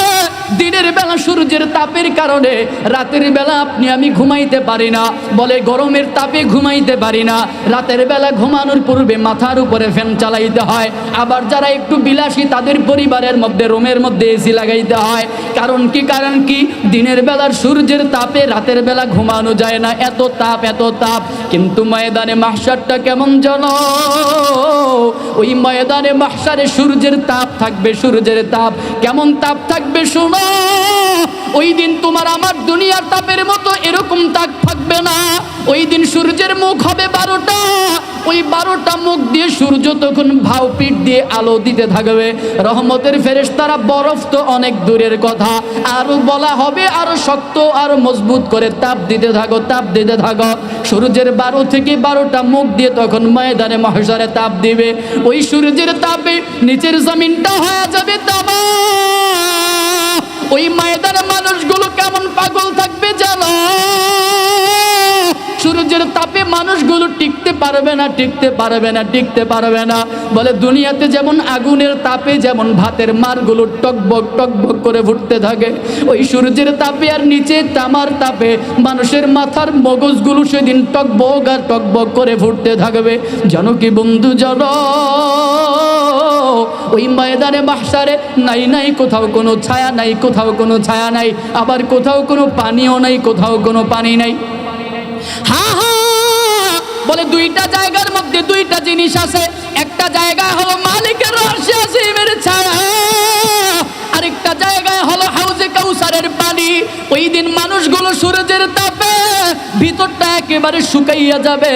দিনের বেলা সূর্যের তাপের কারণে রাতের বেলা আপনি আমি ঘুমাইতে পারি না। বলে গরমের তাপে ঘুমাইতে পারি না, রাতের বেলা ঘুমানোর পূর্বে মাথার উপরে ফ্যান চালাইতে হয়। আবার যারা একটু বিলাসী তাদের পরিবারের মধ্যে রুমের মধ্যে এসি লাগাইতে হয়। কারণ কি দিনের বেলার সূর্যের তাপে রাতের বেলা ঘুমানো যায় না, এত তাপ এত তাপ। কিন্তু ময়দানে মাহশারটা কেমন জানো? ওই ময়দানে মাহশারে সূর্যের তাপ থাকবে, সূর্যের তাপ। কেমন তাপ থাকবে শোনো, ওই দিন তোমার আমার দুনিয়ার তাপের মতো এরকম তাপ থাকবে না। ওই দিন সূর্যের মুখ হবে 12টা, ওই 12টা মুখ দিয়ে সূর্য তখন ভাও পিঠ দিয়ে আলো দিতে থাকবে। রহমতের ফেরেশতারা বরফ তো অনেক দূরের কথা, আরো বলা হবে আরো শক্ত আরো মজবুত করে তাপ দিতে থাকো, তাপ দিতে থাকো। সূর্যের 12 থেকে 12টা মুখ দিয়ে তখন ময়দানে মাহশারে তাপ দিবে। ওই সূর্যের তাপে নিচের জমিনটা হয়ে যাবে তামা। ওই ময়দানে মানুষগুলো কেমন পাগল থাকবে জানো? সূর্যের তাপে মানুষগুলো টিকতে পারবে না, টিকতে পারবে না, টিকতে পারবে না। বলে দুনিয়াতে যেমন আগুনের তাপে যেমন ভাতের মারগুলো টকবক টকবক করে ফুটতে থাকে, ওই সূর্যের তাপে আর নিচে তামার তাপে মানুষের মাথার মগজগুলো সেদিন টকবক আর টকবক করে ফুটতে থাকবে। জানো কি বন্ধু জানো, ওই ময়দানে মাহশারে নাই নাই কোথাও কোনো ছায়া নাই, কোথাও কোনো ছায়া নাই, আবার কোথাও কোনো পানিও নাই, কোথাও কোনো পানি নাই। বলে দুইটা জায়গার মধ্যে দুইটা জিনিস আছে, একটা জায়গায় হলো মালিকের আরশে আজিমের ছায়া, আরেকটা জায়গায় হলো হাউজে কাউসারের পানি। ওই দিন মানুষগুলো সূর্যের তাপে ভিতরটা একেবারে শুকাইয়া যাবে,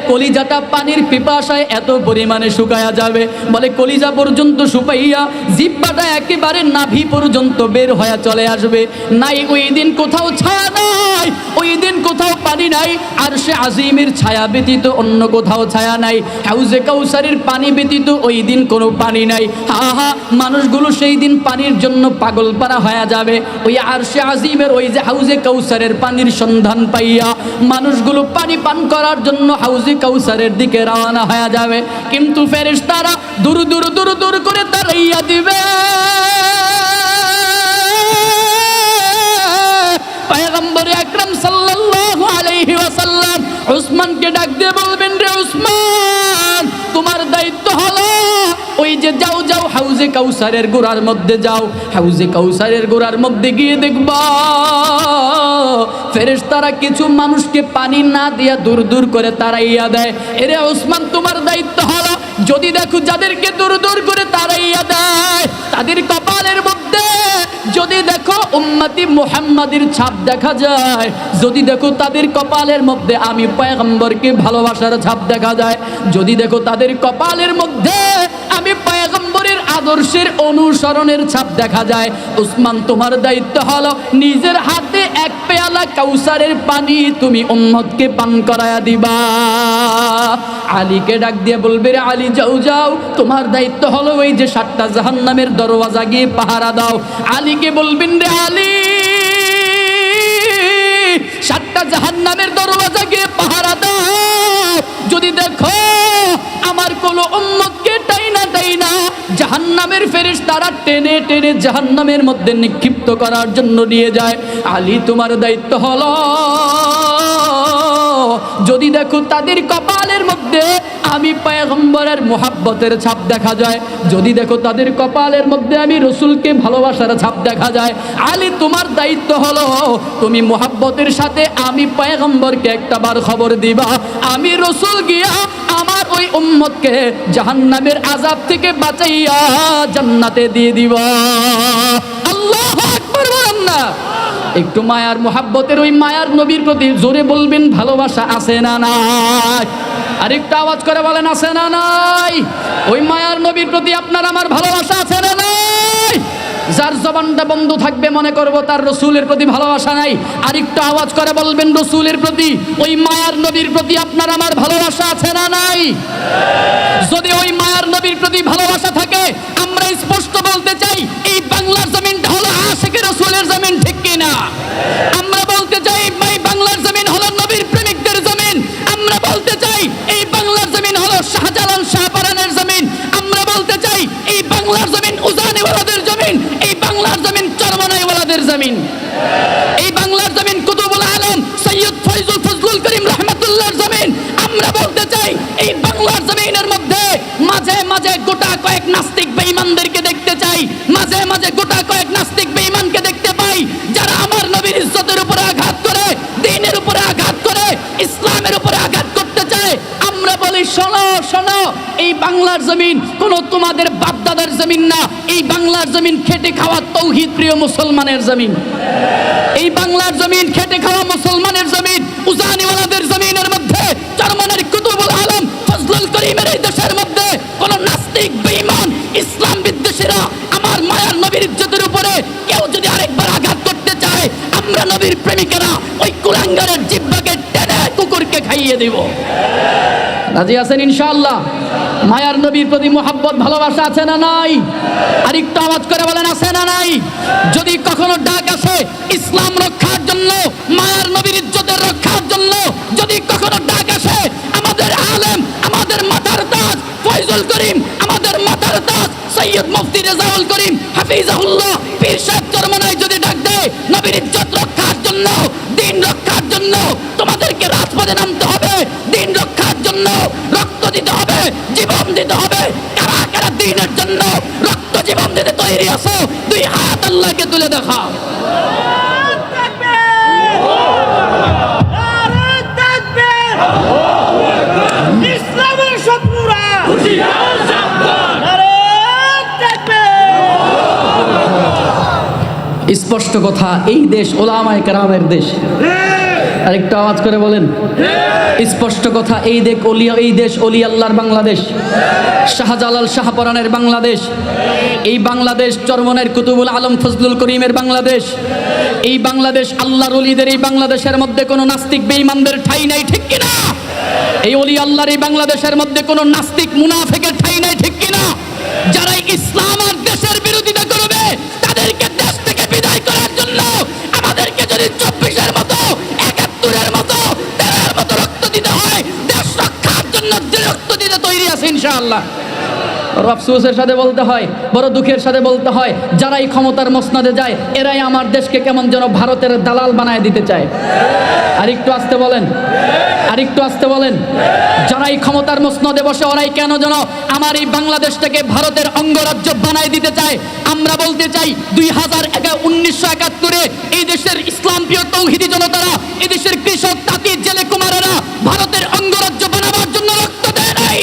কলিজাটা পানির পিপাসায় এত পরিমাণে শুকাইয়া যাবে। বলে কলিজা পর্যন্ত শুকাইয়া জিহ্বাটা একেবারে নাভি পর্যন্ত বের হয়ে চলে আসবে। নাই ওই দিন কোথাও ছায়া নাই, ওই দিন কোথাও পানি নাই, আরশে আজিমের ছায়া ব্যতীত অন্য কোথাও ছায়া নাই, হাউজে কাউসারের পানি ব্যতীত ওই দিন কোনো পানি নাই। মানুষগুলো সেই দিন পানির জন্য পাগল পারা হয়ে যাবে। ওই আরশে আজিমের ওই যে হাউজে কাউসারের পানির সন্ধান পাইয়া মানুষগুলো পানি পান করার জন্য হাউজে কাউসারের দিকে রওনা হয়ে যাবে। কিন্তু ফেরেশতারা দূর দূর দূর দূর করে তাড়াইয়া দিবে। পয়গম্বর আকরাম সাল্লাল্লাহু আলাইহি ওয়াসাল্লাম উসমানকে ডাক দিয়ে বলবেন, রে উসমান, তোমার দায়িত্ব হলো ওই যে যাও যাও হাউজে কাউসারের গোড়ার মধ্যে যাও, হাউজে কাউসারের গোড়ার মধ্যে গিয়ে দেখবা ফেরেশতারা কিছু মানুষকে পানি না দিয়া দূর দূর করে তাড়াইয়া দেয়। এরে ওসমান তোমার দায়িত্ব হলো যদি দেখো যাদেরকে দূর দূর করে তাড়াইয়া দেয় তাদের কপালের মধ্যে যদি দেখো উম্মতি মুহাম্মাদের ছাপ দেখা যায়, যদি দেখো তাদের কপালের মধ্যে আমি পয়গম্বরকে ভালোবাসার ছাপ দেখা যায়, যদি দেখো তাদের কপালের মধ্যে আমি পয়গম্বরের আদর্শের অনুসরণের ছাপ দেখা যায়, উসমান তোমার দায়িত্ব হলো নিজের হাতে এক পেয়ালা কাউসারের পানি তুমি উম্মতকে পান করায়া দিবা। আলীকে ডাক দিয়ে বলবে রে আলী যাও যাও, তোমার দায়িত্ব হলো ওই যে 7টা জাহান্নামের দরওয়াজা গিয়ে পাহারা দাও। আলীকে বলবেন রে আলী 7টা জাহান্নামের দরওয়াজা গিয়ে পাহারা দাও, যদি দেখো আমার কোন উম্মতকে টাইনা জাহান্নামের ফেরেশতারা টেনে টেনে জাহান্নামের মধ্যে নিক্ষিপ্ত করার জন্য নিয়ে যায়। আলী তোমার দায়িত্ব হলো যদি দেখো তাদের কপালের মধ্যে আমি পয়গম্বরের মুহাব্বতের ছাপ দেখা যায়, যদি দেখো তাদের কপালের মধ্যে আমি রসুলকে ভালোবাসার ছাপ দেখা যায়, আলী তোমার দায়িত্ব হলো তুমি মুহাব্বতের সাথে আমি পয়গম্বরকে একটাবার খবর দিবা, আমি রসুল গিয়া আমার ওই উম্মতকে জাহান্নামের আযাব থেকে বাঁচাইয়া জান্নাতে দিয়ে দিবা। আল্লাহু আকবার বলেন না। একটু মায়ার মুহাব্বতের ওই মায়ার নবীর প্রতি জোরে বলবেন ভালোবাসা আছে না নাই? আরেকটা আওয়াজ করে বলেন আছে না নাই? ওই মায়ার নবীর প্রতি আপনার আমার ভালোবাসা আছে না নাই? যার জবানটা বন্ধ থাকবে মনে করব তার রসুলের প্রতি ভালোবাসা নাই। আরেকটা আওয়াজ করে বলবেন রসুলের প্রতি ওই মায়ার নবীর প্রতি আপনার আমার ভালোবাসা আছে না নাই? যদি ওই মায়ার নবীর প্রতি ভালোবাসা থাকে আমরা স্পষ্ট বলতে চাই এই বাংলার জমিনটা হলো আশিকের রসুলের জমিন, ঠিক কিনা? আমরা বলতে চাই এই বাংলার জমিন হলো নবীর প্রেমিকদের জমিন, আমরা বলতে চাই এই বাংলার জমিন হলো শাহজালাল শাহপরানের জমিন, আমরা বলতে চাই এই বাংলার জমিন উজানিওয়ালাদের জমিন, এই বাংলার জমিন চরমনাইওয়ালাদের জমিন, এই বাংলার জমিন কুতুবুল আলম সৈয়দ ফয়জুল ফজলুল করিম রহমাতুল্লাহর জমিন। আমরা বলতে চাই এই বাংলার জমিনের মধ্যে মাঝে মাঝে গোটা কয়েক নাস্তিক বেঈমানদেরকে দেখতে চাই, মাঝে মাঝে গোটা কয়েক নাস্তিক বেঈমানকে দেখতে পাই যারা আমার নবীর ইজ্জতের উপরে আঘাত করে, দ্বীনের উপরে আঘাত করে, ইসলামের উপরে আঘাত করতে চায়। আমরা বলি শোনো শোনো, এই বাংলার জমিন কোন তোমাদের বাপদাদার জমিন না, এই বাংলার জমিন খেটে খাওয়া তৌহিদ প্রিয় মুসলমানের জমিন, এই বাংলার জমিন খেটে খাওয়া মুসলমানের জমিন, উজানিওয়ালাদের জমিনের মধ্যে চরমনের কুতুবুল আলম ফজলুল করিমের এই দেশের মধ্যে কোন নাস্তিক বেঈমান ইসলাম বিদ্বেষীরা আমার মায়ার নবীর ইজ্জতের উপরে কেউ যদি আরেকবার আঘাত করতে চায় আমরা নবীর প্রেমিকেরা ওই কুলাঙ্গারের জিহ্বাকে টেনে কুকুরকে খাইয়ে দেব। রাজি আছেন ইনশাআল্লাহ? মায়ার নবীর প্রতি মুহাব্বত ভালোবাসা আছে না নাই? আরেকটু আওয়াজ করে বলেন আছে না নাই? যদি কখনো ডাক আসে ইসলাম রক্ষার জন্য, মায়ার নবীর ইজ্জতের রক্ষার জন্য, যদি কখনো ডাক আসে আমাদের আলেম, আমাদের মাথার তাজ ফয়জুল করিম, আমাদের মাথার তাজ সৈয়দ মুফতি রেজাউল করিম হাফিজাহুল্লাহ পীর সাহেব চরমনায় যদি ডাক দেয় নবীর ইজ্জত রক্ষার জন্য, দ্বীন রক্ষার জন্য, তোমাদেরকে রাজপথে নামতে হবে, দ্বীন রক্ষার জন্য রক্ত দিতে হবে, জীবন দিতে হবে। কারা কারা দ্বীনের জন্য রক্ত জীবন দিতে তৈরি আছো? দুই হাত আল্লাহকে তুলে দেখাও। ইসলামের শত্রুরা স্পষ্ট কথা, এই দেশ ওলামায়ে কেরামের দেশ। আরেকটা আওয়াজ করে বলেন স্পষ্ট কথা, এই দেশ ওলি আল্লাহর বাংলাদেশ, শাহজালাল শাহপরানের বাংলাদেশ, এই বাংলাদেশ চরমনের কুতুবুল আলম ফজলুল করিমের বাংলাদেশ, এই বাংলাদেশ আল্লাহর ওলিদের, এই বাংলাদেশের মধ্যে কোনো নাস্তিক বেঈমানদের ঠাঁই নাই, ঠিক কিনা? এই ওলি আল্লাহর এই বাংলাদেশের মধ্যে কোনো নাস্তিক মুনাফিকের ঠাঁই নাই, ঠিক কিনা? যারা ইসলাম আর দেশের বিরোধিতা করবে তাদেরকে দেশ থেকে বিদায় করার জন্য আমাদেরকে যদি 24-এর মতো 71-এর মতো 13-এর মতো রক্ত দিতে হয়, দেশ রক্ষার জন্য রক্ত দিতে তৈরি আছে ইনশাআল্লাহ। বড় আফসোসের সাথে বলতে হয়, বড় দুঃখের সাথে বলতে হয়, যারাই ক্ষমতার মসনদে যায় এরাই আমার দেশকে কেমন যেন ভারতের দালাল বানায় দিতে চায়। আর একটু আসতে বলেন, আর একটু আসতে বলেন। যারাই ক্ষমতার মসনদে বসে ওরাই কেন যেন আমার এই বাংলাদেশটাকে ভারতের অঙ্গরাজ্য বানায় দিতে চায়। আমরা বলতে চাই 1971 এই দেশের ইসলাম প্রিয় তৌহিদি জনতারা, এই দেশের কৃষক, তাঁতি, জেলে কুমারেরা ভারতের অঙ্গরাজ্য বানাবার জন্য রক্ত দেয় নাই।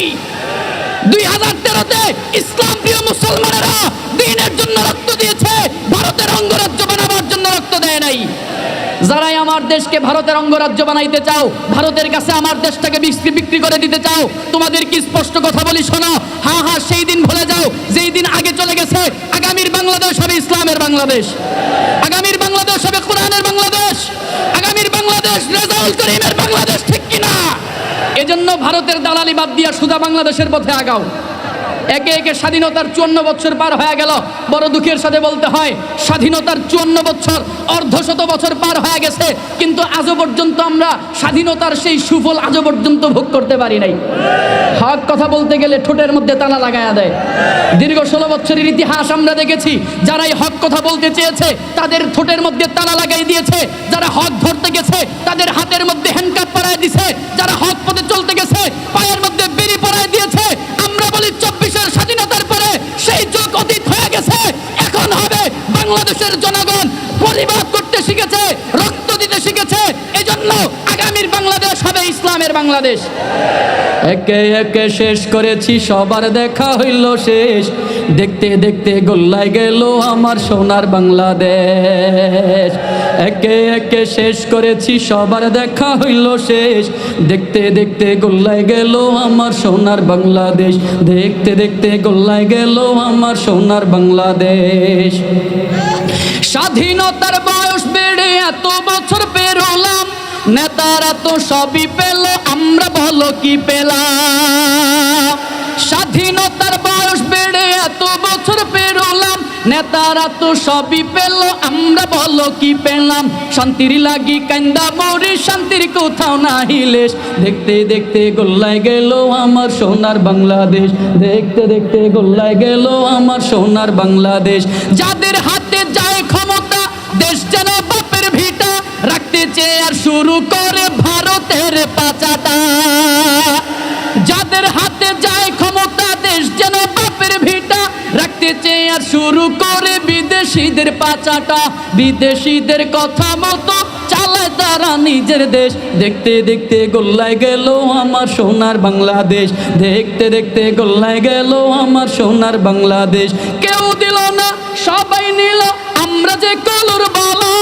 2013-তে ইসলাম প্রিয় মুসলমানেরা দ্বীনের জন্য রক্ত দিয়েছে, ভারতের অঙ্গরাজ্য বানাবার জন্য রক্ত দেয় নাই। যারাই আমার দেশকে ভারতের অঙ্গরাজ্য বানাইতে চাও, ভারতের কাছে আমার দেশটাকে বিক্রি করে দিতে চাও, তোমাদের কি স্পষ্ট কথা বলি শোনো। হ্যাঁ হ্যাঁ, সেই দিন ভুলে যাও যেই দিন আগে চলে গেছে। আগামীর বাংলাদেশ হবে ইসলামের বাংলাদেশ, আগামীর বাংলাদেশ হবে কোরআনের বাংলাদেশ, আগামীর বাংলাদেশ রেজাউল করিমের বাংলাদেশ, ঠিক কিনা? এজন্য ভারতের দালালি বাদ দিয়া সুদা বাংলাদেশের পথে আগাও। একে একে স্বাধীনতার 54 বছর পার হয়ে গেল। বড় দুঃখের সাথে বলতে হয়, স্বাধীনতার 54 বছর, অর্ধশত বছর পার হয়ে গেছে, কিন্তু আজও পর্যন্ত আমরা স্বাধীনতার সেই সুফল আজও পর্যন্ত ভোগ করতে পারি নাই। হক কথা বলতে গেলে ঠোঁটের মধ্যে তালা লাগায়া দেয়। দীর্ঘ 16 বছরের ইতিহাস আমরা দেখেছি, যারাই হক কথা বলতে চেয়েছে তাদের ঠোঁটের মধ্যে তালা লাগাই দিয়েছে, যারা হক ধরতে গেছে তাদের হাতের মধ্যে হ্যান্ডকাপ পরায় দিয়েছে, যারা হক পথে চলতে গেছে পায়ের মধ্যে বেরি পরায় দিয়েছে। আমরা বলি 24-এর স্বাধীনতার পরে সেই যুগ অতীত হয়ে গেছে। এখন হবে বাংলাদেশের জনগণ প্রতিবাদ করতে শিখেছে, রক্ত দিতে শিখেছে। এজন্য আগামীর বাংলাদেশ হবে ইসলামের বাংলাদেশ। একে একে শেষ করেছি, সবার দেখা হইল শেষ, দেখতে দেখতে গোল্লায় গেল আমার সোনার বাংলাদেশ। একে একে শেষ করেছি, সবার দেখা হইল শেষ, দেখতে দেখতে গোল্লায় গেল আমার সোনার বাংলাদেশ, দেখতে দেখতে গোল্লায় গেল আমার সোনার বাংলাদেশ। স্বাধীনতার বয়স বেড়ে এত বছর পেরোলাম, নেতারা তো সবই পেল, আমরা বলো কি পেলাম? স্বাধীনতার বয়স বেড়ে এত বছর পেরোলাম, নেতারা তো সবই পেল, আমরা বলো কি পেলাম? শান্তির লাগি কান্দা মরি, শান্তির কোথাও নাই লেশ, দেখতে দেখতে গোল্লায় গেল আমার সোনার বাংলাদেশ, দেখতে দেখতে গোল্লায় গেল আমার সোনার বাংলাদেশ। যাদের হাতে যায় ক্ষমতা, দেশ যেন বাপের ভিটা, রাখতে চেয়ে আর শুরু করে ভারতের পাচাটা। যাদের হাতে যায় ক্ষমতা, দেশ যেন বাপের ভিটা, রাখতে চেয়ে আর শুরু করে বিদেশিদের পাচাটা। বিদেশিদের কথা মতো চালায় তারা নিজের দেশ, দেখতে দেখতে গোল্লায় গেল আমার সোনার বাংলাদেশ, দেখতে দেখতে গোল্লায় গেল আমার সোনার বাংলাদেশ। কেউ দিল না, সবাই নিল, আমরা যে কলুর বলো,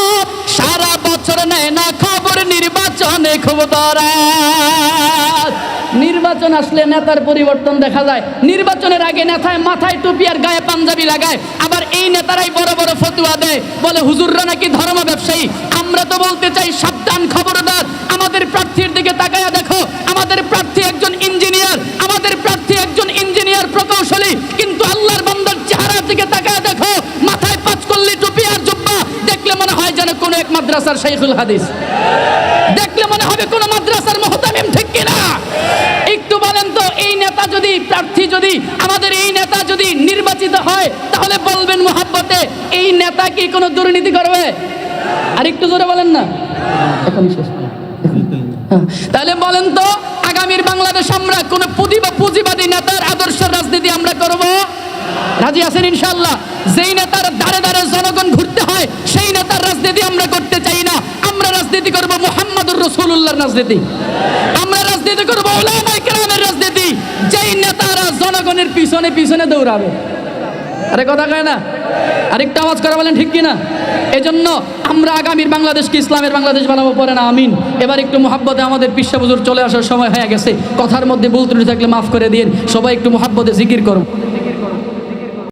সারা বছর নেয় না খবর, নির্বাচনে খুব দরাজ। নির্বাচন আসলে নেতার পরিবর্তন দেখা যায়। নির্বাচনের আগে নেতায় মাথায় টুপি আর গায়ে পাঞ্জাবি লাগায়, আবার এই নেতারাই বড় বড় ফতুয়া দেয়, বলে হুজুররা নাকি ধর্ম ব্যবসায়ী। আমরা তো বলতে চাই, সাবধান, খবরদার। আমাদের প্রার্থীর দিকে তাকায়া দেখো, আমাদের প্রার্থী একজন ইঞ্জিনিয়ার, আমাদের প্রার্থী একজন ইঞ্জিনিয়ার প্রকৌশলী, কিন্তু আল্লাহর বান্দার চেহারার দিকে তাকায়া দেখো, মাথায় পাঁচকল্লি টুপি আর জুব্বা, দেখলে মনে হয় যেন কোনো এক মাদ্রাসার শাইখুল হাদিস, দেখলে মনে হবে কোনো মাদ্রাসার মুহতামিম, ঠিক কিনা? একটু বলেন তো, এই নেতা যদি, প্রার্থী যদি, আমাদের এই নেতা যদি নির্বাচিত হয়, তাহলে বলবেন মুহাব্বতে, এই নেতা কি কোনো দুর্নীতি করবে? আর একটু জোরে বলেন না, এখন শেষ। তাহলে বলেন তো, আগামীর বাংলাদেশ আমরা কোন পুঁজিবাদী নেতার আদর্শের রাজনীতি আমরা করব? রাজি আছেন ইনশাআল্লাহ? যেই নেতার দাঁড়ে দাঁড়ে জনগণ ঘুরতে হয়, সেই নেতার রাজনীতি আমরা করতে চাই না। আমরা রাজনীতি করব মুহাম্মদুর রাসূলুল্লাহর রাজনীতি, আমরা রাজনীতি করব উলামায়ে কেরামের রাজনীতি, যেই নেতারা জনগণের পিছনে পিছনে দৌড়াবে। আরে কথা কয় না? আরেকটা আওয়াজ করে বলেন, ঠিক কিনা? এজন্য আমরা আগামীর বাংলাদেশকে ইসলামের বাংলাদেশ বানাবো, পরে না আমিন। এবার একটু মুহাব্বতে, আমাদের পিসা হুজুর চলে আসার সময় হয়ে গেছে, কথার মধ্যে ভুল ত্রুটি থাকলে মাফ করে দিন। সবাই একটু মুহাব্বতে জিকির করব।